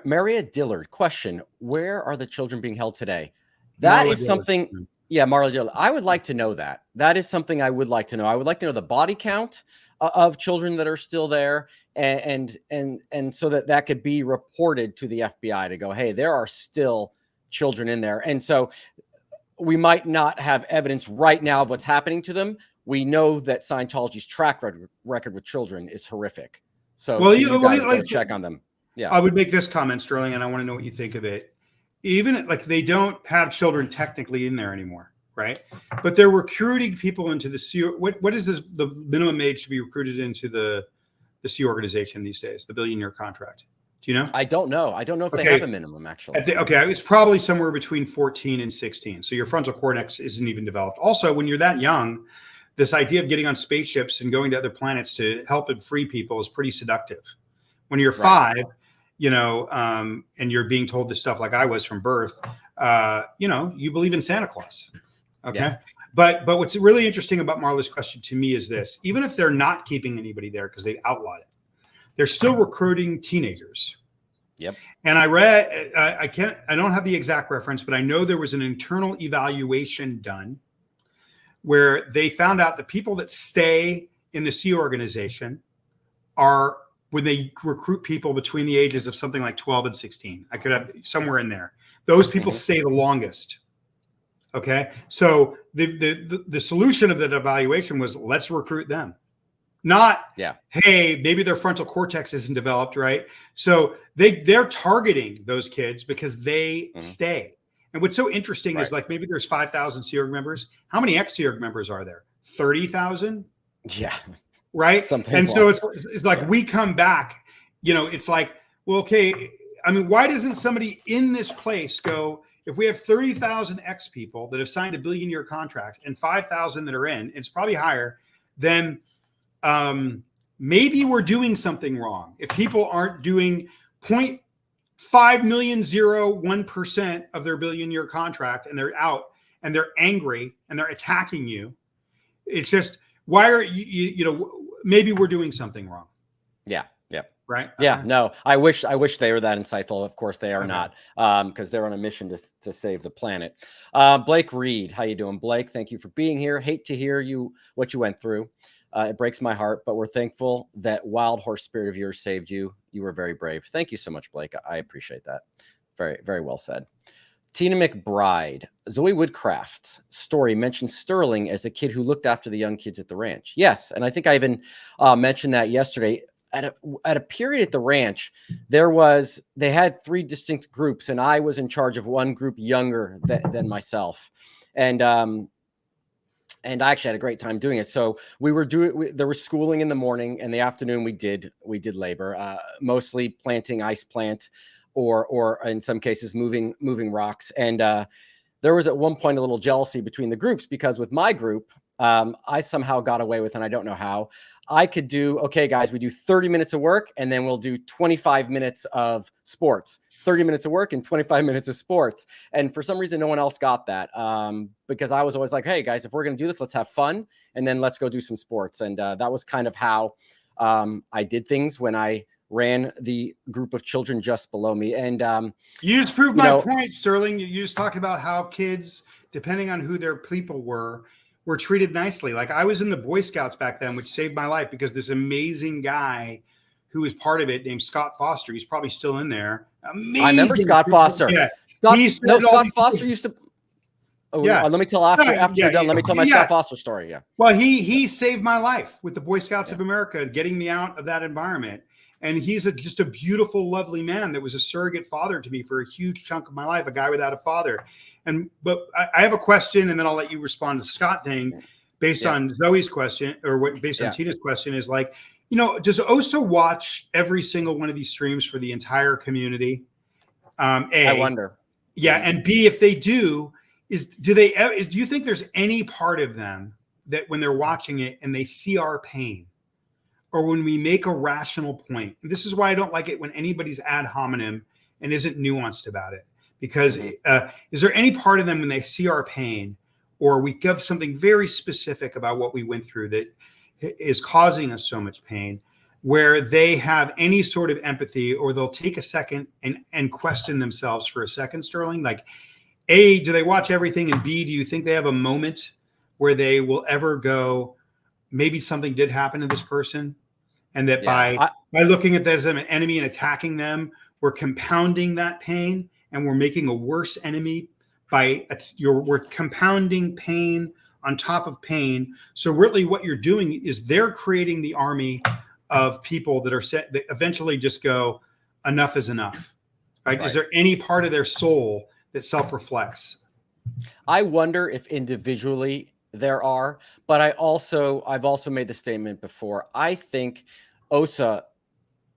Maria Dillard, question: where are the children being held today? That is something. Yeah, Marla Jill, I would like to know that. That is something I would like to know. I would like to know the body count of children that are still there, and so that could be reported to the FBI to go, hey, there are still children in there. And so we might not have evidence right now of what's happening to them. We know that Scientology's track record with children is horrific. So Well, you guys like, go check on them. Yeah, I would make this comment, Sterling, and I want to know what you think of it. Even like they don't have children technically in there anymore, right? But they're recruiting people into the C. What is the minimum age to be recruited into the C organization these days? The billion-year contract. Do you know? I don't know. I don't know if they have a minimum actually. Okay, it's probably somewhere between 14 and 16. So your frontal cortex isn't even developed. Also, when you're that young, this idea of getting on spaceships and going to other planets to help and free people is pretty seductive. When you're 5, and you're being told this stuff like I was from birth, you believe in Santa Claus. Okay. Yeah. But what's really interesting about Marla's question to me is this: even if they're not keeping anybody there because they've outlawed it, they're still recruiting teenagers. Yep. And I read, I don't have the exact reference, but I know there was an internal evaluation done where they found out the people that stay in the C organization are, when they recruit people between the ages of something like 12 and 16, I could have somewhere in there, those people stay the longest. Okay. So the solution of that evaluation was, let's recruit them. Not, hey, maybe their frontal cortex isn't developed, right? So they're targeting those kids because they stay. And what's so interesting is, like, maybe there's 5,000 Sea Org members. How many ex-Sea Org members are there? 30,000? Yeah. Right? Something and so it's like we come back, it's like, well, okay, I mean, why doesn't somebody in this place go, if we have 30,000 ex people that have signed a billion-year contract and 5,000 that are in, it's probably higher, then maybe we're doing something wrong. If people aren't doing 0.50001% of their billion-year contract and they're out and they're angry and they're attacking you, it's just, why are maybe we're doing something wrong. Yeah. Yep. Right. Yeah. No, I wish they were that insightful. Of course they are not, because they're on a mission to save the planet. Blake Reed, how you doing, Blake? Thank you for being here. Hate to hear what you went through. It breaks my heart, but we're thankful that wild horse spirit of yours saved you. You were very brave. Thank you so much, Blake. I appreciate that. Very, very well said. Tina McBride, Zoe Woodcraft's story mentioned Sterling as the kid who looked after the young kids at the ranch. Yes, and I think I even mentioned that yesterday. At a period at the ranch, they had 3 distinct groups, and I was in charge of one group younger than myself, and I actually had a great time doing it. So there was schooling in the morning, and the afternoon we did labor, mostly planting ice plant, or in some cases moving rocks. And there was at one point a little jealousy between the groups, because with my group, I somehow got away with, and I don't know how, I could do, okay, guys, we do 30 minutes of work, and then we'll do 25 minutes of sports, 30 minutes of work and 25 minutes of sports. And for some reason, no one else got that, because I was always like, hey, guys, if we're going to do this, let's have fun, and then let's go do some sports. And that was kind of how I did things when I ran the group of children just below me. And you just proved my point, Sterling. You just talked about how kids, depending on who their people were treated nicely. Like, I was in the Boy Scouts back then, which saved my life, because this amazing guy who was part of it named Scott Foster, he's probably still in there. Amazing. I remember Scott Foster. Yeah. Scott Foster used to. Oh, yeah. Let me tell after you're done. Let me tell my Scott Foster story. Yeah. Well, he saved my life with the Boy Scouts of America, getting me out of that environment. And he's just a beautiful, lovely man that was a surrogate father to me for a huge chunk of my life, a guy without a father. But I have a question, and then I'll let you respond to Scott thing based on Zoe's question, or based on Tina's question, is like, does OSA watch every single one of these streams for the entire community? A, I wonder. Yeah. And B, if they do you think there's any part of them that when they're watching it and they see our pain, or when we make a rational point? And this is why I don't like it when anybody's ad hominem and isn't nuanced about it. Because is there any part of them when they see our pain, or we give something very specific about what we went through that is causing us so much pain, where they have any sort of empathy, or they'll take a second and question themselves for a second, Sterling? Like, A, do they watch everything? And B, do you think they have a moment where they will ever go, maybe something did happen to this person? And that by looking at them as an enemy and attacking them, we're compounding that pain and we're making a worse enemy we're compounding pain on top of pain. So really what you're doing is they're creating the army of people that eventually just go, enough is enough. Right? Is there any part of their soul that self-reflects? I wonder if individually there are, but I've also made the statement before. I think OSA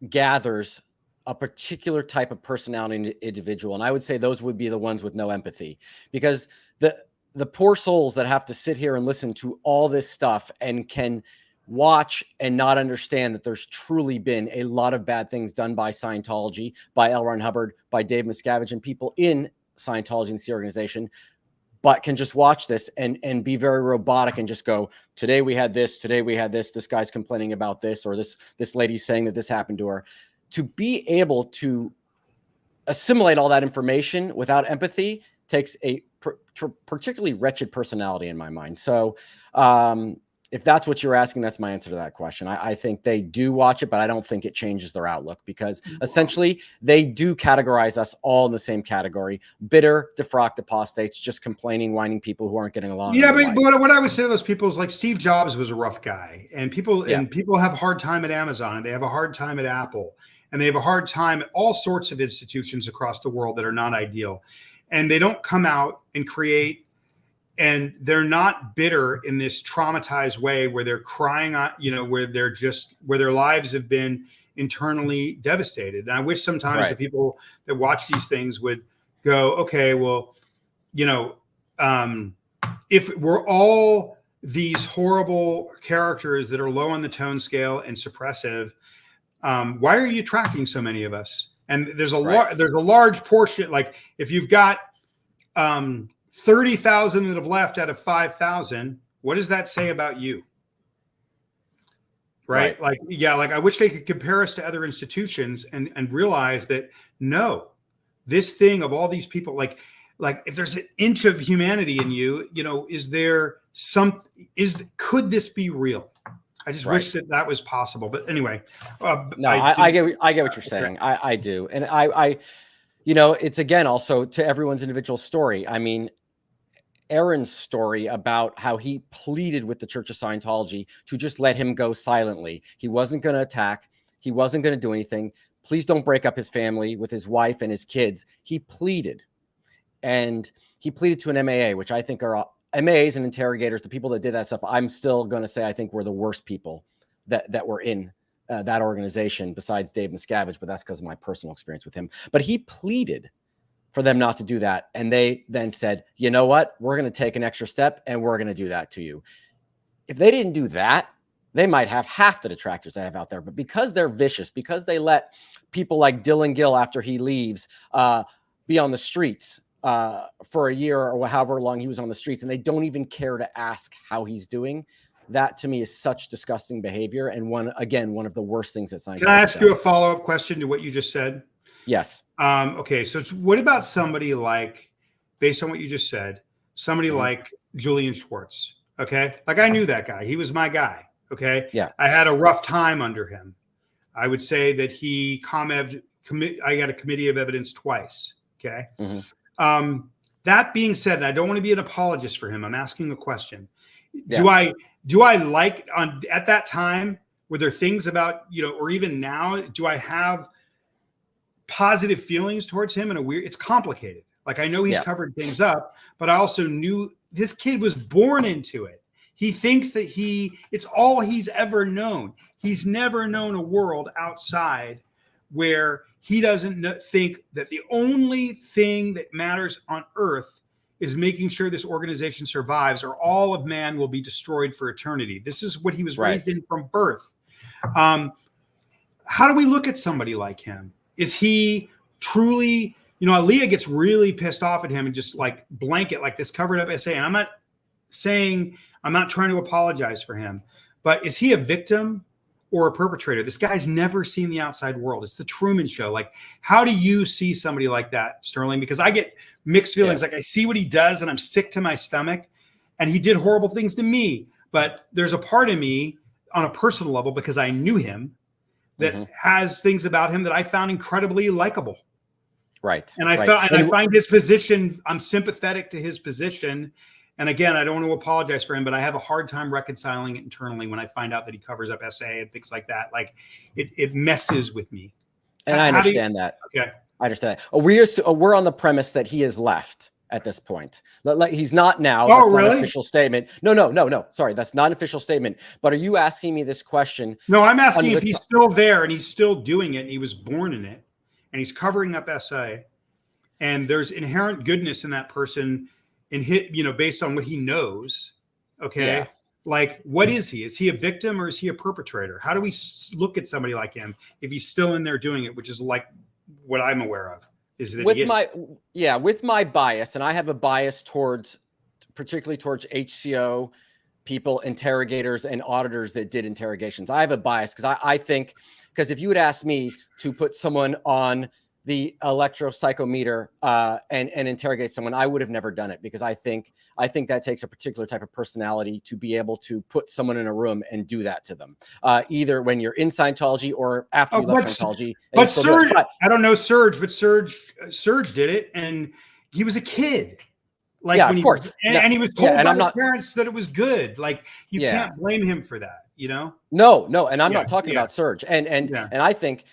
gathers a particular type of personality individual, and I would say those would be the ones with no empathy, because the poor souls that have to sit here and listen to all this stuff and can watch and not understand that there's truly been a lot of bad things done by Scientology, by L. Ron Hubbard, by Dave Miscavige, and people in Scientology and the organization, but can just watch this and be very robotic and just go, today we had this, this guy's complaining about this, or this lady's saying that this happened to her. To be able to assimilate all that information without empathy takes a particularly wretched personality in my mind. So if that's what you're asking, that's my answer to that question. I think they do watch it, but I don't think it changes their outlook, because essentially they do categorize us all in the same category: bitter, defrocked apostates, just complaining, whining people who aren't getting along. Yeah, but what I would say to those people is, like, Steve Jobs was a rough guy, and people have a hard time at Amazon, and they have a hard time at Apple, and they have a hard time at all sorts of institutions across the world that are not ideal. And they don't come out and create, and they're not bitter in this traumatized way where they're crying on, where their lives have been internally devastated. And I wish sometimes the people that watch these things would go, okay, well, if we're all these horrible characters that are low on the tone scale and suppressive, why are you attracting so many of us? And there's a large portion, like if you've got 30,000 that have left out of 5,000, what does that say about you? Right? Like I wish they could compare us to other institutions and realize that, no, this thing of all these people, like if there's an inch of humanity in you, could this be real? I just wish that was possible. But anyway, no, I get what you're saying. I do. And I it's again, also to everyone's individual story. I mean, Aaron's story about how he pleaded with the Church of Scientology to just let him go silently. He wasn't going to attack. He wasn't going to do anything. Please don't break up his family with his wife and his kids. He pleaded. And he pleaded to an MAA, which I think are MAAs and interrogators, the people that did that stuff. I'm still going to say I think we're the worst people that were in that organization, besides Dave Miscavige, but that's because of my personal experience with him. But he pleaded for them not to do that. And they then said, you know what? We're going to take an extra step and we're going to do that to you. If they didn't do that, they might have half the detractors they have out there. But because they're vicious, because they let people like Dylan Gill, after he leaves, be on the streets for a year or however long he was on the streets, and they don't even care to ask how he's doing, that to me is such disgusting behavior. And one of the worst things that Scientology Can I ask you a follow-up question to what you just said? Yes. Okay. So what about somebody like, based on what you just said, somebody like Julian Schwartz? Okay. Like, I knew that guy. He was my guy. Okay. Yeah. I had a rough time under him. I would say that I got a committee of evidence twice. Okay. Mm-hmm. That being said, and I don't want to be an apologist for him, I'm asking a question. Yeah. Do I like at that time, were there things about, or even now, do I have positive feelings towards him in a weird, it's complicated. Like, I know he's covered things up, but I also knew this kid was born into it. He thinks that it's all he's ever known. He's never known a world outside where he doesn't think that the only thing that matters on earth is making sure this organization survives, or all of man will be destroyed for eternity. This is what he was raised in from birth. How do we look at somebody like him? Is he truly, Aaliyah gets really pissed off at him and just like blanket, like this covered up essay. And I'm not trying to apologize for him, but is he a victim or a perpetrator. This guy's never seen the outside world. It's the Truman Show. Like, how do you see somebody like that, Sterling? Because I get mixed feelings. Like, I see what he does and I'm sick to my stomach, and he did horrible things to me. But there's a part of me on a personal level, because I knew him, that has things about him that I found incredibly likable. Right. And I find his position, I'm sympathetic to his position. And again, I don't want to apologize for him, but I have a hard time reconciling it internally when I find out that he covers up SA and things like that. Like, it messes with me. And I understand that. Okay. I understand that. We're on the premise that he has left at this point. He's not now. Oh, that's really? Not an official statement. No. Sorry, that's not an official statement. But are you asking me this question? No, I'm asking if he's still there and he's still doing it and he was born in it and he's covering up SA, and there's inherent goodness in that person based on what he knows. Okay. Yeah. Like, what is he? Is he a victim or is he a perpetrator? How do we look at somebody like him if he's still in there doing it, which is like what I'm aware of? With my bias, and I have a bias particularly towards HCO people, interrogators, and auditors that did interrogations. I have a bias because I think, because if you would ask me to put someone on the electropsychometer and interrogate someone, I would have never done it, because I think that takes a particular type of personality to be able to put someone in a room and do that to them, either when you're in Scientology or after you left Scientology. But Serge, I don't know Serge, but Serge did it, and he was a kid. Like, yeah, when of course. and he was told by his parents that it was good. Like, you can't blame him for that. No, and I'm not talking about Serge. And I think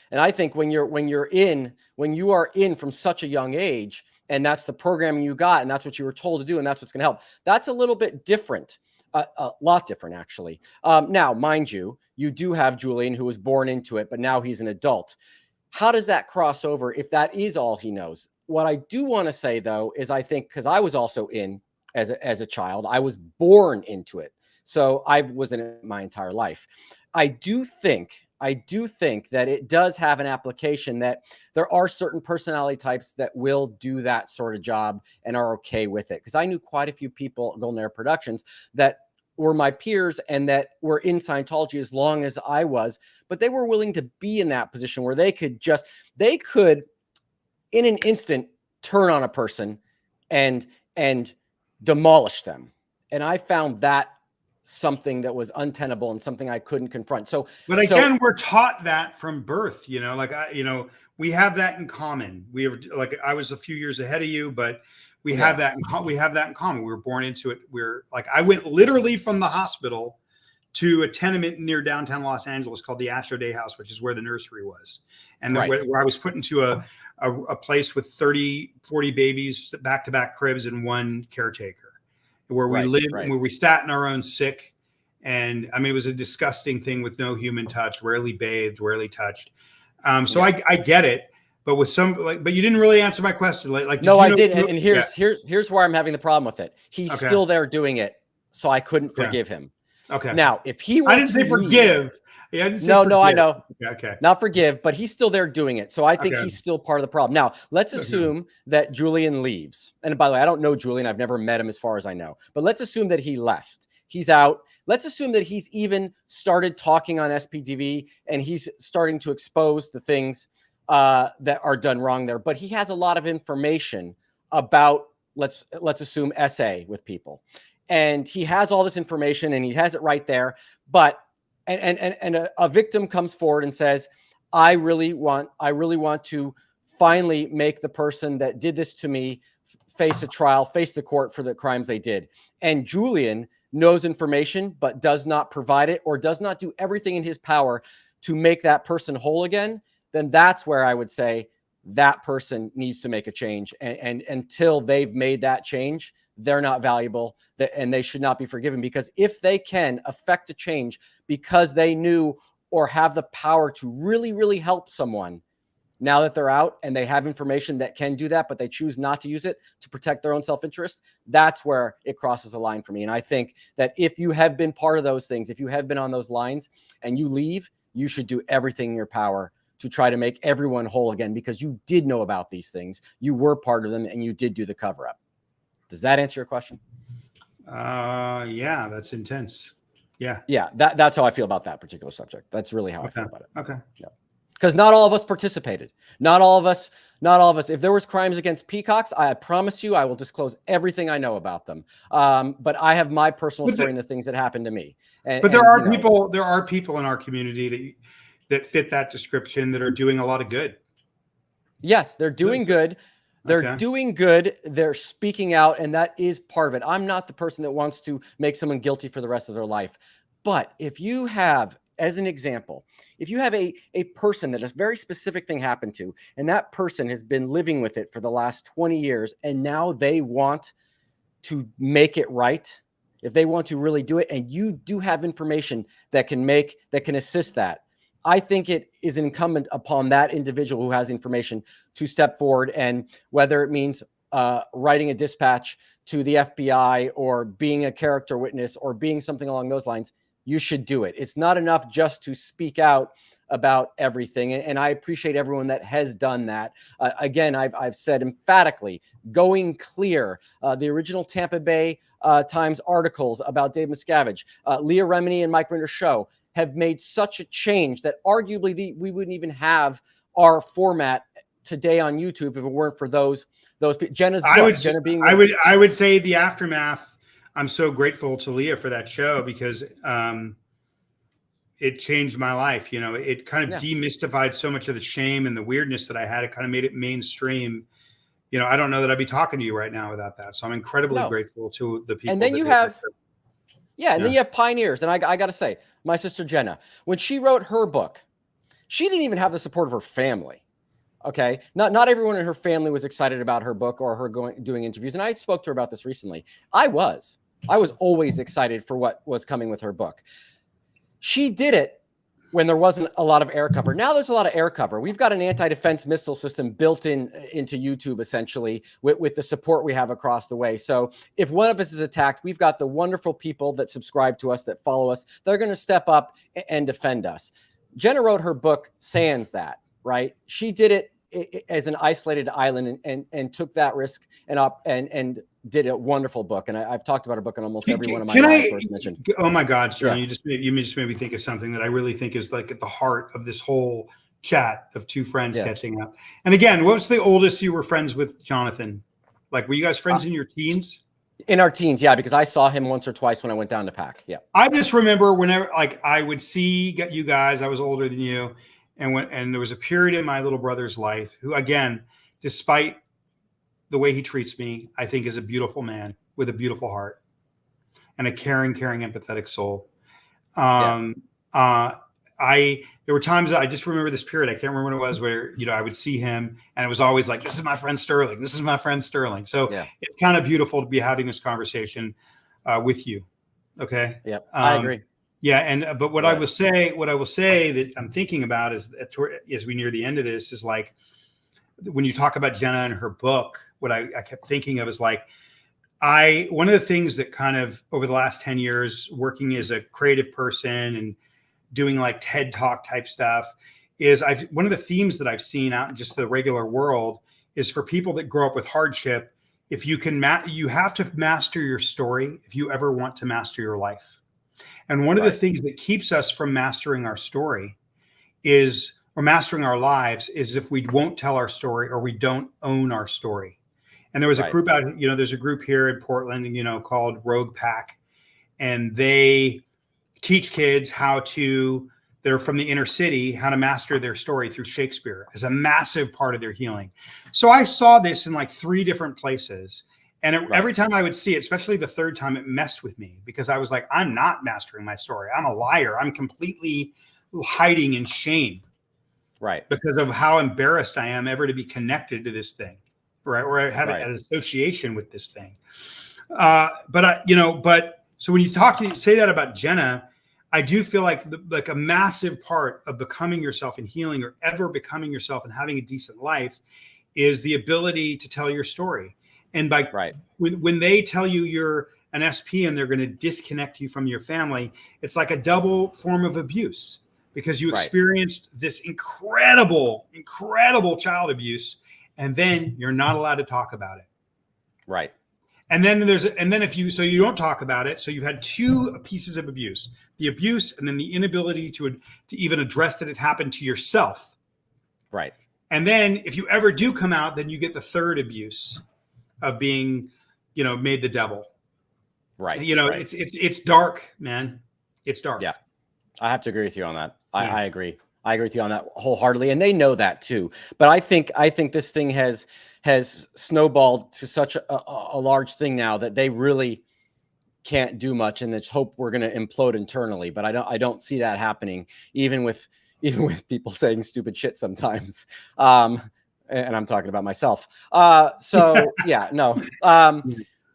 when you are in from such a young age, and that's the programming you got, and that's what you were told to do, and that's what's going to help, that's a little bit different, a lot different, actually. Now, mind you, you do have Julian, who was born into it, but now he's an adult. How does that cross over if that is all he knows? What I do want to say, though, is I think, because I was also in as a child, I was born into it. So I was in it my entire life. I do think that it does have an application, that there are certain personality types that will do that sort of job and are okay with it. Because I knew quite a few people at Golden Era Productions that were my peers and that were in Scientology as long as I was, but they were willing to be in that position where they could in an instant turn on a person and demolish them. And I found that something that was untenable and something I couldn't confront. But again, we're taught that from birth, we have that in common. I was a few years ahead of you, but we have that in common. We were born into it. I went literally from the hospital to a tenement near downtown Los Angeles called the Astro Day House, which is where the nursery was. And where I was put into a place with 30, 40 babies, back-to-back cribs, and one caretaker, where we lived, where we sat in our own sick. And I mean, it was a disgusting thing with no human touch, rarely bathed, rarely touched. I get it, but but you didn't really answer my question. I did. And here's where I'm having the problem with it. He's still there doing it. So I couldn't forgive him. Okay. Now, if he I didn't say forgive. Yeah, I didn't say no, forgive. no, I know. Okay. Not forgive, but he's still there doing it. So I think he's still part of the problem. Now, let's assume that Julian leaves. And by the way, I don't know Julian. I've never met him as far as I know. But let's assume that he left. He's out. Let's assume that he's even started talking on SPTV and he's starting to expose the things that are done wrong there. But he has a lot of information about, let's assume, SA with people. And he has all this information and he has it right there. But and a victim comes forward and says, I really want to finally make the person that did this to me face a trial, face the court for the crimes they did. And Julian knows information, but does not provide it or does not do everything in his power to make that person whole again. Then that's where I would say that person needs to make a change. And until they've made that change, they're not valuable, and they should not be forgiven. Because if they can affect a change because they knew or have the power to really, really help someone now that they're out and they have information that can do that, but they choose not to use it to protect their own self-interest, that's where it crosses the line for me. And I think that if you have been part of those things, if you have been on those lines and you leave, you should do everything in your power to try to make everyone whole again, because you did know about these things, you were part of them, and you did do the cover-up. Does that answer your question? Yeah, that's intense. Yeah, that's how I feel about that particular subject. That's really how I feel about it. Okay. Yeah. Because not all of us participated. Not all of us. If there was crimes against peacocks, I promise you, I will disclose everything I know about them. But I have my personal story and the things that happened to me. But there are people. There are people in our community that fit that description that are doing a lot of good. Yes, they're doing good. They're doing good. They're speaking out, and that is part of it. I'm not the person that wants to make someone guilty for the rest of their life. But if you have, as an example, if you have a person that a very specific thing happened to, and that person has been living with it for the last 20 years, and now they want to make it right, if they want to really do it, and you do have information that can assist that, I think it is incumbent upon that individual who has information to step forward, and whether it means writing a dispatch to the FBI or being a character witness or being something along those lines, you should do it. It's not enough just to speak out about everything. And I appreciate everyone that has done that. Again, I've said emphatically, going clear, the original Tampa Bay Times articles about Dave Miscavige, Leah Remini and Mike Rinder's show have made such a change that arguably we wouldn't even have our format today on YouTube if it weren't for those people. Jenna's book, I would say the aftermath. I'm so grateful to Leah for that show because it changed my life. You know, it kind of demystified so much of the shame and the weirdness that I had. It kind of made it mainstream. You know, I don't know that I'd be talking to you right now without that. So I'm incredibly grateful to the people. And then you have, then you have pioneers. And I got to say, my sister Jenna, when she wrote her book, she didn't even have the support of her family. Okay. Not everyone in her family was excited about her book or her doing interviews. And I spoke to her about this recently. I was always excited for what was coming with her book. She did it when there wasn't a lot of air cover. Now there's a lot of air cover. We've got an anti-defense missile system built into YouTube, essentially, with the support we have across the way. So if one of us is attacked, we've got the wonderful people that subscribe to us, that follow us. They're going to step up and defend us. Jenna wrote her book sans that, right? She did it as an isolated island and took that risk and did a wonderful book. And I've talked about her book in almost every one of my lives mentioned. Oh my God, Sterling, you just made me think of something that I really think is like at the heart of this whole chat of two friends catching up. And again, what was the oldest you were friends with Jonathan? Like, were you guys friends in your teens? In our teens, yeah, because I saw him once or twice when I went down to PAC. Yeah. I just remember whenever I would see you guys, I was older than you. And there was a period in my little brother's life who, again, despite the way he treats me, I think is a beautiful man with a beautiful heart and a caring, empathetic soul. There were times that I just remember this period. I can't remember when it was where, I would see him and it was always like, this is my friend Sterling. This is my friend Sterling. So it's kind of beautiful to be having this conversation with you. Okay. Yeah, I agree. Yeah, but what I will say that I'm thinking about is as we near the end of this is like when you talk about Jenna and her book, what I kept thinking of is like one of the things that kind of over the last 10 years working as a creative person and doing like TED Talk type stuff is one of the themes that I've seen out in just the regular world is for people that grow up with hardship, if you can you have to master your story if you ever want to master your life. And one of the things that keeps us from mastering our story or mastering our lives is if we won't tell our story or we don't own our story. And there was a group out, there's a group here in Portland, called Rogue Pack, and they teach kids they're from the inner city, how to master their story through Shakespeare as a massive part of their healing. So I saw this in like 3 different places. And every time I would see it, especially the third time, it messed with me because I was like, I'm not mastering my story. I'm a liar. I'm completely hiding in shame. Right. Because of how embarrassed I am ever to be connected to this thing. Right. Or I have an association with this thing. So when you say that about Jenna, I do feel like a massive part of becoming yourself and healing or ever becoming yourself and having a decent life is the ability to tell your story. And when they tell you you're an SP and they're going to disconnect you from your family, it's like a double form of abuse because you experienced this incredible child abuse, and then you're not allowed to talk about it. Right. And then you don't talk about it. So you've had 2 pieces of abuse, the abuse, and then the inability to even address that it happened to yourself. Right. And then if you ever do come out, then you get the third abuse of being, made the devil. Right. Right. It's dark, man. It's dark. Yeah. I have to agree with you on that. I agree. I agree with you on that wholeheartedly. And they know that too. But I think this thing has snowballed to such a large thing now that they really can't do much. And let's hope we're going to implode internally. But I don't see that happening, even with people saying stupid shit sometimes. And I'm talking about myself. So yeah, no.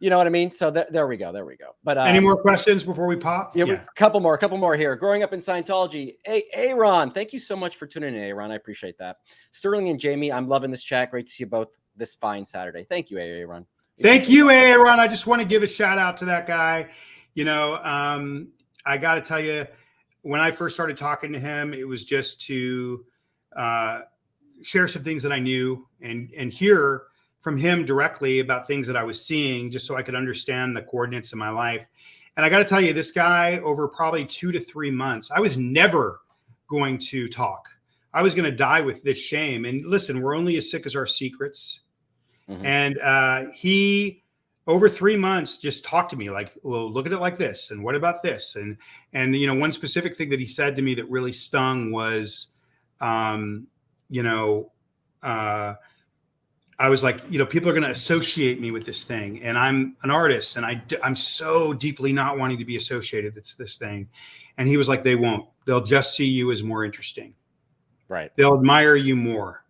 You know what I mean? So there we go. But any more questions before we pop? Yeah, a couple more here. Growing up in Scientology. Hey, Aaron, thank you so much for tuning in, Aaron. I appreciate that. Sterling and Jamie, I'm loving this chat. Great to see you both this fine Saturday. Thank you, Aaron. Thank you, Aaron. I just want to give a shout out to that guy. I got to tell you, when I first started talking to him, it was just to share some things that I knew and hear from him directly about things that I was seeing, just so I could understand the coordinates of my life. And I got to tell you, this guy, over probably 2 to 3 months, I was never going to talk. I was going to die with this shame. And listen, we're only as sick as our secrets. Mm-hmm. And he, over 3 months, just talked to me like, well, look at it like this. And what about this? And one specific thing that he said to me that really stung was, I was like, people are going to associate me with this thing. And I'm an artist, and I'm so deeply not wanting to be associated with this thing. And he was like, they won't. They'll just see you as more interesting. Right. They'll admire you more.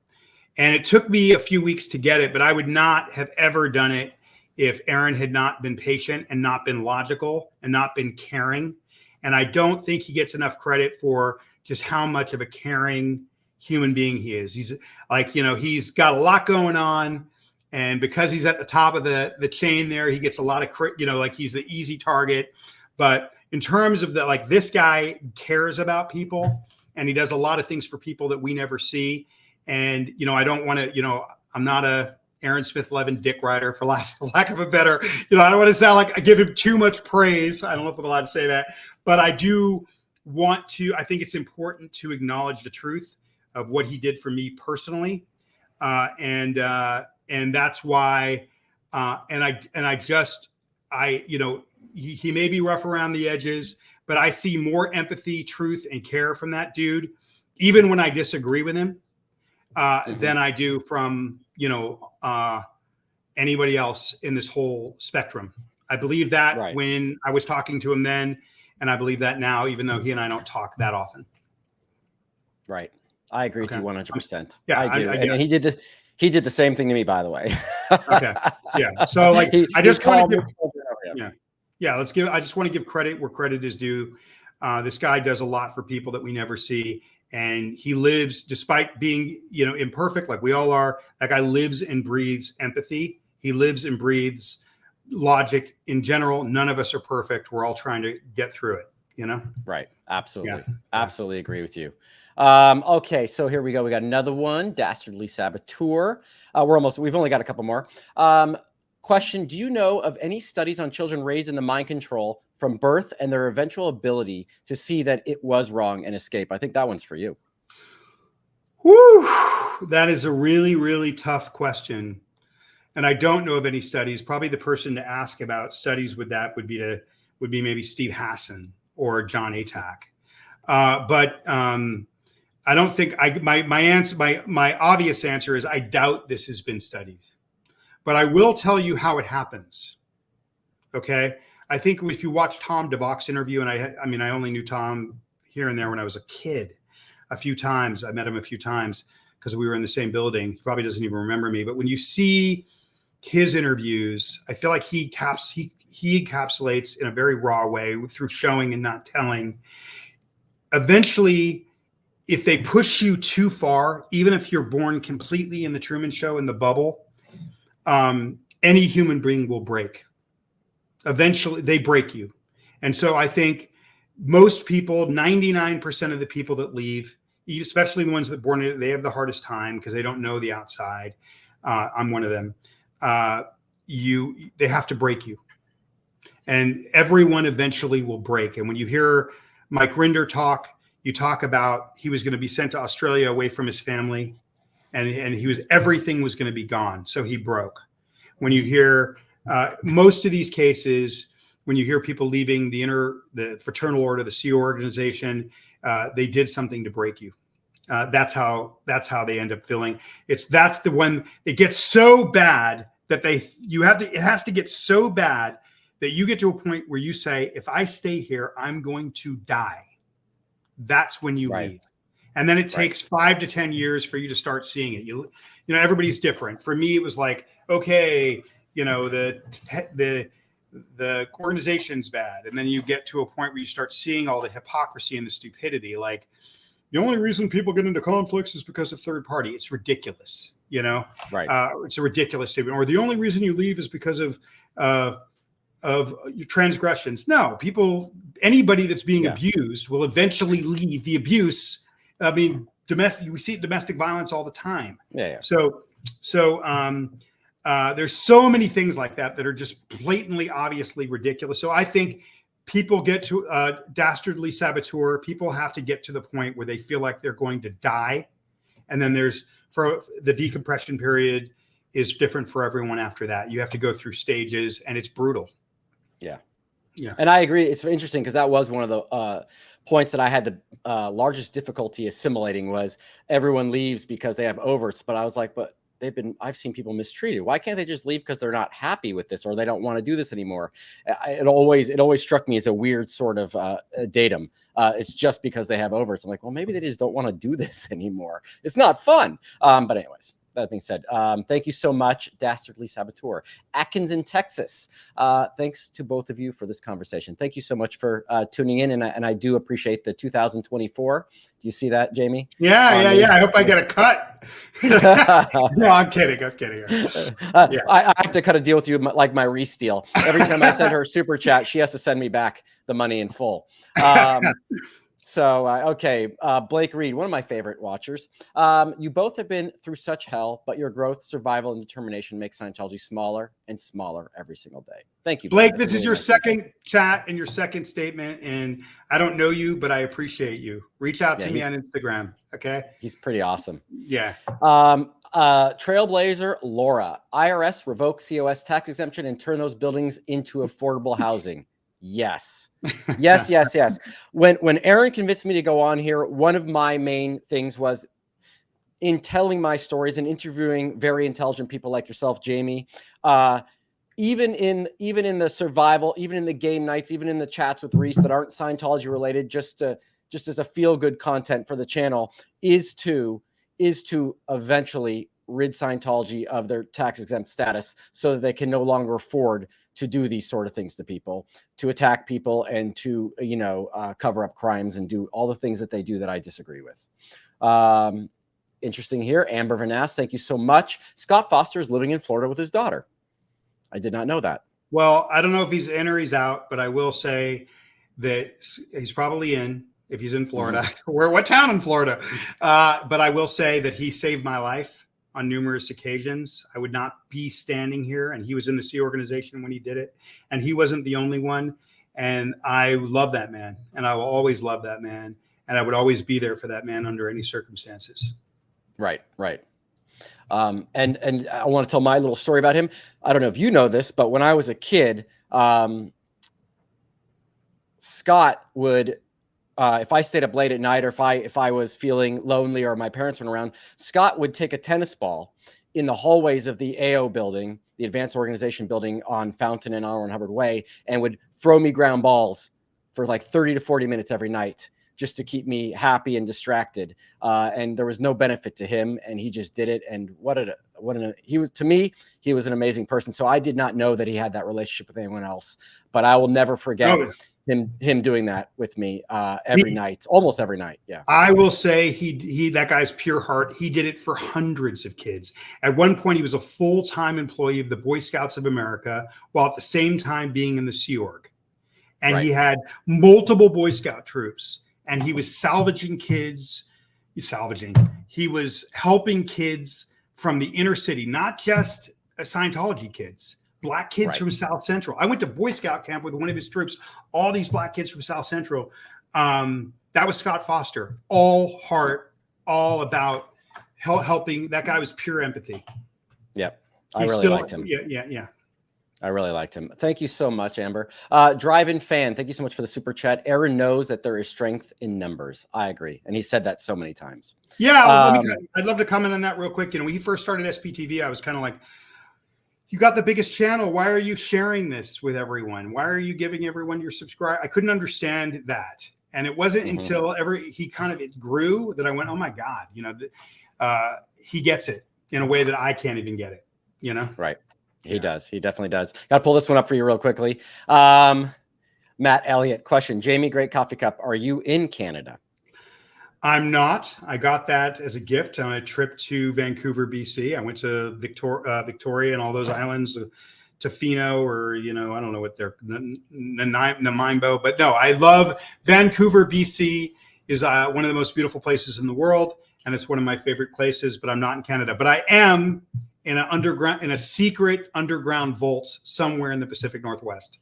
And it took me a few weeks to get it, but I would not have ever done it if Aaron had not been patient and not been logical and not been caring. And I don't think he gets enough credit for just how much of a caring human being he is. He's like, he's got a lot going on, and because he's at the top of the chain there, he gets a lot of like he's the easy target. But in terms of this guy cares about people, and he does a lot of things for people that we never see. And I don't want to, I'm not a Aaron Smith Levin dick rider, for lack of a better, I don't want to sound like I give him too much praise. I don't know if I'm allowed to say that, but I do want to. I think it's important to acknowledge the truth of what he did for me personally. And that's why, he may be rough around the edges, but I see more empathy, truth, and care from that dude, even when I disagree with him, than I do from, anybody else in this whole spectrum. I believe that when I was talking to him then, and I believe that now, even though he and I don't talk that often. Right. I agree with you 100%. Yeah, I do. And he did this. He did the same thing to me, by the way. Okay. Yeah. So I just want to give. I just want to give credit where credit is due. This guy does a lot for people that we never see, and he lives, despite being imperfect, like we all are. That guy lives and breathes empathy. He lives and breathes logic. In general, none of us are perfect. We're all trying to get through it. Right. Absolutely. Yeah. Absolutely agree with you. Okay, so here we go. We got another one. Dastardly Saboteur. We've only got a couple more. Question: do you know of any studies on children raised in the mind control from birth and their eventual ability to see that it was wrong and escape? I think that one's for you. Whew, that is a really, really tough question. And I don't know of any studies. Probably the person to ask about studies with that would be maybe Steve Hassan or John Atack. But I don't think my obvious answer is I doubt this has been studied, but I will tell you how it happens. Okay. I think if you watch Tom DeVox's interview, and I only knew Tom here and there when I was a kid a few times. I met him a few times because we were in the same building. He probably doesn't even remember me, but when you see his interviews, I feel like he encapsulates in a very raw way through showing and not telling. Eventually, if they push you too far, even if you're born completely in the Truman Show, in the bubble, any human being will break. Eventually, they break you. And so I think most people, 99% of the people that leave, especially the ones that born in it, they have the hardest time because they don't know the outside. I'm one of them. They have to break you. And everyone eventually will break. And when you hear Mike Rinder talk, you talk about he was going to be sent to Australia away from his family, and everything was going to be gone. So he broke. When you hear most of these cases, when you hear people leaving the fraternal order, the Sea Organization, they did something to break you. That's how they end up feeling. That's the one. It gets so bad that it has to get so bad that you get to a point where you say, if I stay here, I'm going to die. That's when you leave. And then it takes 5 to 10 years for you to start seeing it. You know, everybody's different. For me, it was like, okay, you know, the organization's bad. And then you get to a point where you start seeing all the hypocrisy and the stupidity. Like, the only reason people get into conflicts is because of third party. It's ridiculous, you know? Right. It's a ridiculous statement. Or the only reason you leave is because of your transgressions. No, anybody that's being abused will eventually leave the abuse. I mean, we see domestic violence all the time. Yeah. So there's so many things like that are just blatantly, obviously ridiculous. So I think people get to dastardly saboteur. People have to get to the point where they feel like they're going to die. And then for the decompression period is different for everyone after that. You have to go through stages, and it's brutal. Yeah. Yeah. And I agree. It's interesting because that was one of the points that I had the largest difficulty assimilating was everyone leaves because they have overts. But I was like, but I've seen people mistreated. Why can't they just leave because they're not happy with this or they don't want to do this anymore? It always struck me as a weird sort of datum. It's just because they have overts. I'm like, well, maybe they just don't want to do this anymore. It's not fun. But anyways. That being said, thank you so much, Dastardly Saboteur. Atkins in Texas. Thanks to both of you for this conversation. Thank you so much for tuning in, and I do appreciate the 2024. Do you see that, Jamie? Yeah. I hope I get a cut. No, I'm kidding. I have to cut a deal with you like my re-steal. Every time I send her a super chat, she has to send me back the money in full. Okay. Blake Reed, one of my favorite watchers. You both have been through such hell, but your growth, survival, and determination make Scientology smaller and smaller every single day. Thank you, Blake. This is your second chat and your second statement. And I don't know you, but I appreciate you. Reach out to me on Instagram. Okay. He's pretty awesome. Yeah. Trailblazer Laura, IRS revoke COS tax exemption and turn those buildings into affordable housing. Yes. When Aaron convinced me to go on here, one of my main things was in telling my stories and interviewing very intelligent people like yourself, Jamie, even in the survival, even in the game nights, even in the chats with Reese that aren't Scientology related, just as a feel good content for the channel is to eventually rid Scientology of their tax exempt status so that they can no longer afford to do these sort of things to people, to attack people, and to, cover up crimes and do all the things that they do that I disagree with. Interesting here. Amber Vanass, thank you so much. Scott Foster is living in Florida with his daughter. I did not know that. Well, I don't know if he's in or he's out, but I will say that he's probably in if he's in Florida. Mm-hmm. What town in Florida? But I will say that he saved my life on numerous occasions. I would not be standing here, and he was in the Sea Organization when he did it, and he wasn't the only one. And I love that man, and I will always love that man, and I would always be there for that man under any circumstances. Right. And I want to tell my little story about him. I don't know if you know this, but when I was a kid, Scott would, if I stayed up late at night, or if I was feeling lonely or my parents weren't around, Scott would take a tennis ball in the hallways of the AO building, the Advanced Organization building on Fountain and Allure and Hubbard Way, and would throw me ground balls for like 30 to 40 minutes every night just to keep me happy and distracted. And there was no benefit to him, and he just did it. And he was an amazing person. So I did not know that he had that relationship with anyone else, but I will never forget him doing that with me almost every night. Yeah. I will say that guy's pure heart. He did it for hundreds of kids. At one point, he was a full-time employee of the Boy Scouts of America, while at the same time being in the Sea Org. And he had multiple Boy Scout troops, and he was salvaging kids. He was helping kids from the inner city, not just Scientology kids. Black kids from South Central. I went to Boy Scout camp with one of his troops. All these black kids from South Central That was Scott Foster, all heart, all about helping. That guy was pure empathy. Yep. I really liked him. Yeah. I really liked him. Thank you so much, Amber. Drive-in fan, thank you so much for the super chat. Aaron knows that there is strength in numbers. I agree. And he said that so many times. Yeah, I'd love to comment on that real quick. When he first started SPTV, I was kind of like, you got the biggest channel. Why are you sharing this with everyone? Why are you giving everyone your subscribe? I couldn't understand that. And it wasn't until it grew that I went, oh my God, he gets it in a way that I can't even get it, Right. He does. He definitely does. Got to pull this one up for you real quickly. Matt Elliott, question. Jamie, great coffee cup. Are you in Canada? I'm not. I got that as a gift on a trip to Vancouver, BC. I went to Victoria and all those islands, Tofino, or, I don't know what they're, Nanaimo. But no, I love Vancouver, BC is one of the most beautiful places in the world. And it's one of my favorite places, but I'm not in Canada. But I am in a secret underground vault somewhere in the Pacific Northwest.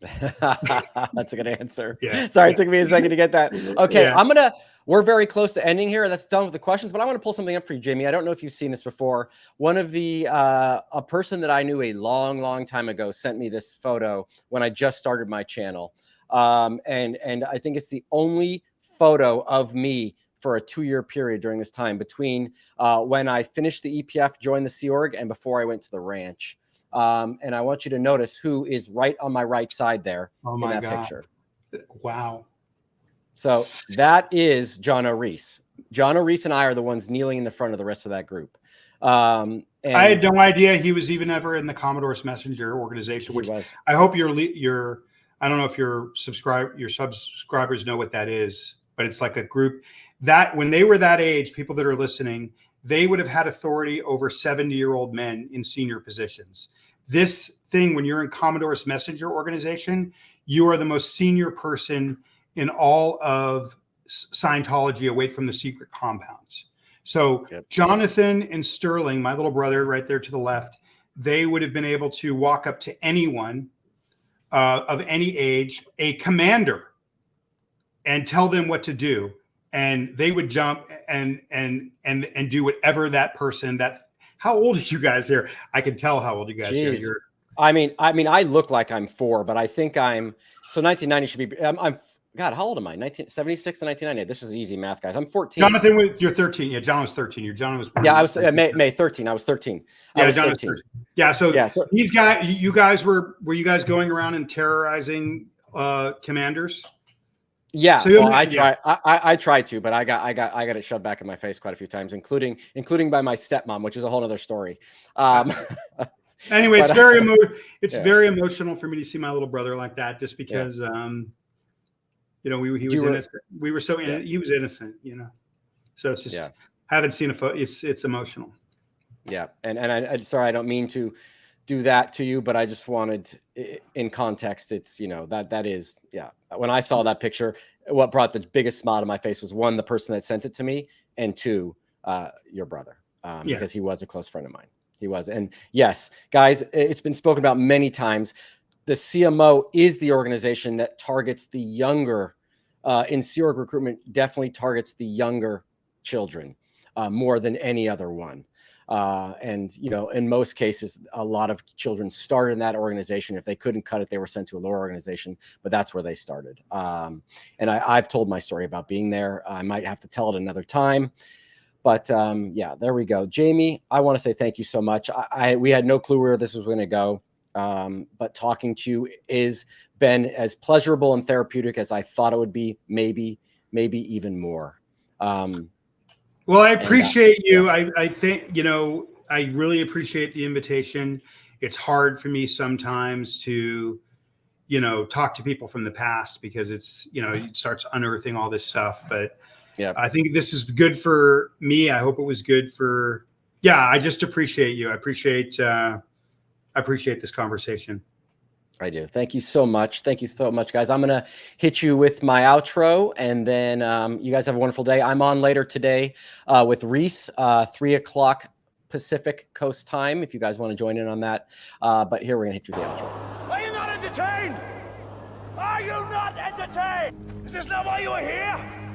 That's a good answer. Yeah. Sorry, it took me a second to get that. Okay, yeah. We're very close to ending here. That's done with the questions, but I want to pull something up for you, Jamie. I don't know if you've seen this before. One of the, a person that I knew a long, long time ago sent me this photo when I just started my channel. And I think it's the only photo of me for a 2-year period during this time between when I finished the EPF, joined the Sea Org, and before I went to the ranch. And I want you to notice who is right on my right side there in that picture. Wow. So that is John O'Reese. John O'Reese and I are the ones kneeling in the front of the rest of that group. And I had no idea he was even ever in the Commodore's Messenger organization, which I hope I don't know if your subscribers know what that is, but it's like a group that when they were that age, people that are listening, they would have had authority over 70-year-old men in senior positions. This thing, when you're in Commodore's Messenger organization, you are the most senior person in all of Scientology away from the secret compounds. So Jonathan and Sterling, my little brother right there to the left, they would have been able to walk up to anyone of any age, a commander, and tell them what to do. And they would jump and do whatever that person how old are you guys here? I can tell how old you guys are. I mean, I look like I'm 4, but I think I'm, so 1990 should be, I'm God, how old am I? 1976 to 1990. This is easy math, guys. I'm 14. Jonathan, you're 13. Yeah, John was 13. John was. Yeah, I was May 13. I was 13. Yeah, I was John 13. Was 13. Yeah, so these guys, you guys were you guys going around and terrorizing commanders? Yeah, so I tried to, but I got it shoved back in my face quite a few times, including by my stepmom, which is a whole other story. Anyway, it's very emotional for me to see my little brother like that, just because he was innocent. We were so he was innocent, So it's just haven't seen a photo. It's emotional. Yeah, and I'm sorry, I don't mean to do that to you, but I just wanted, in context, it's that is when I saw that picture, what brought the biggest smile to my face was, 1, the person that sent it to me, and 2, your brother, because he was a close friend of mine. He was. And yes, guys, it's been spoken about many times. The CMO is the organization that targets the younger, in Sea Org recruitment, definitely targets the younger children more than any other one. And, in most cases, a lot of children started in that organization. If they couldn't cut it, they were sent to a lower organization, but that's where they started. And I've told my story about being there. I might have to tell it another time, but there we go. Jamie, I want to say thank you so much. We had no clue where this was going to go. But talking to you has been as pleasurable and therapeutic as I thought it would be, maybe even more. Well, I appreciate you. I think, I really appreciate the invitation. It's hard for me sometimes to, talk to people from the past because it's, it starts unearthing all this stuff. But I think this is good for me. I hope it was good for, I just appreciate you. I appreciate this conversation. I do. Thank you so much. Thank you so much, guys. I'm going to hit you with my outro, and then you guys have a wonderful day. I'm on later today with Reese, 3:00 Pacific Coast time, if you guys want to join in on that. But here we're going to hit you with the outro. Are you not entertained? Are you not entertained? Is this not why you are here?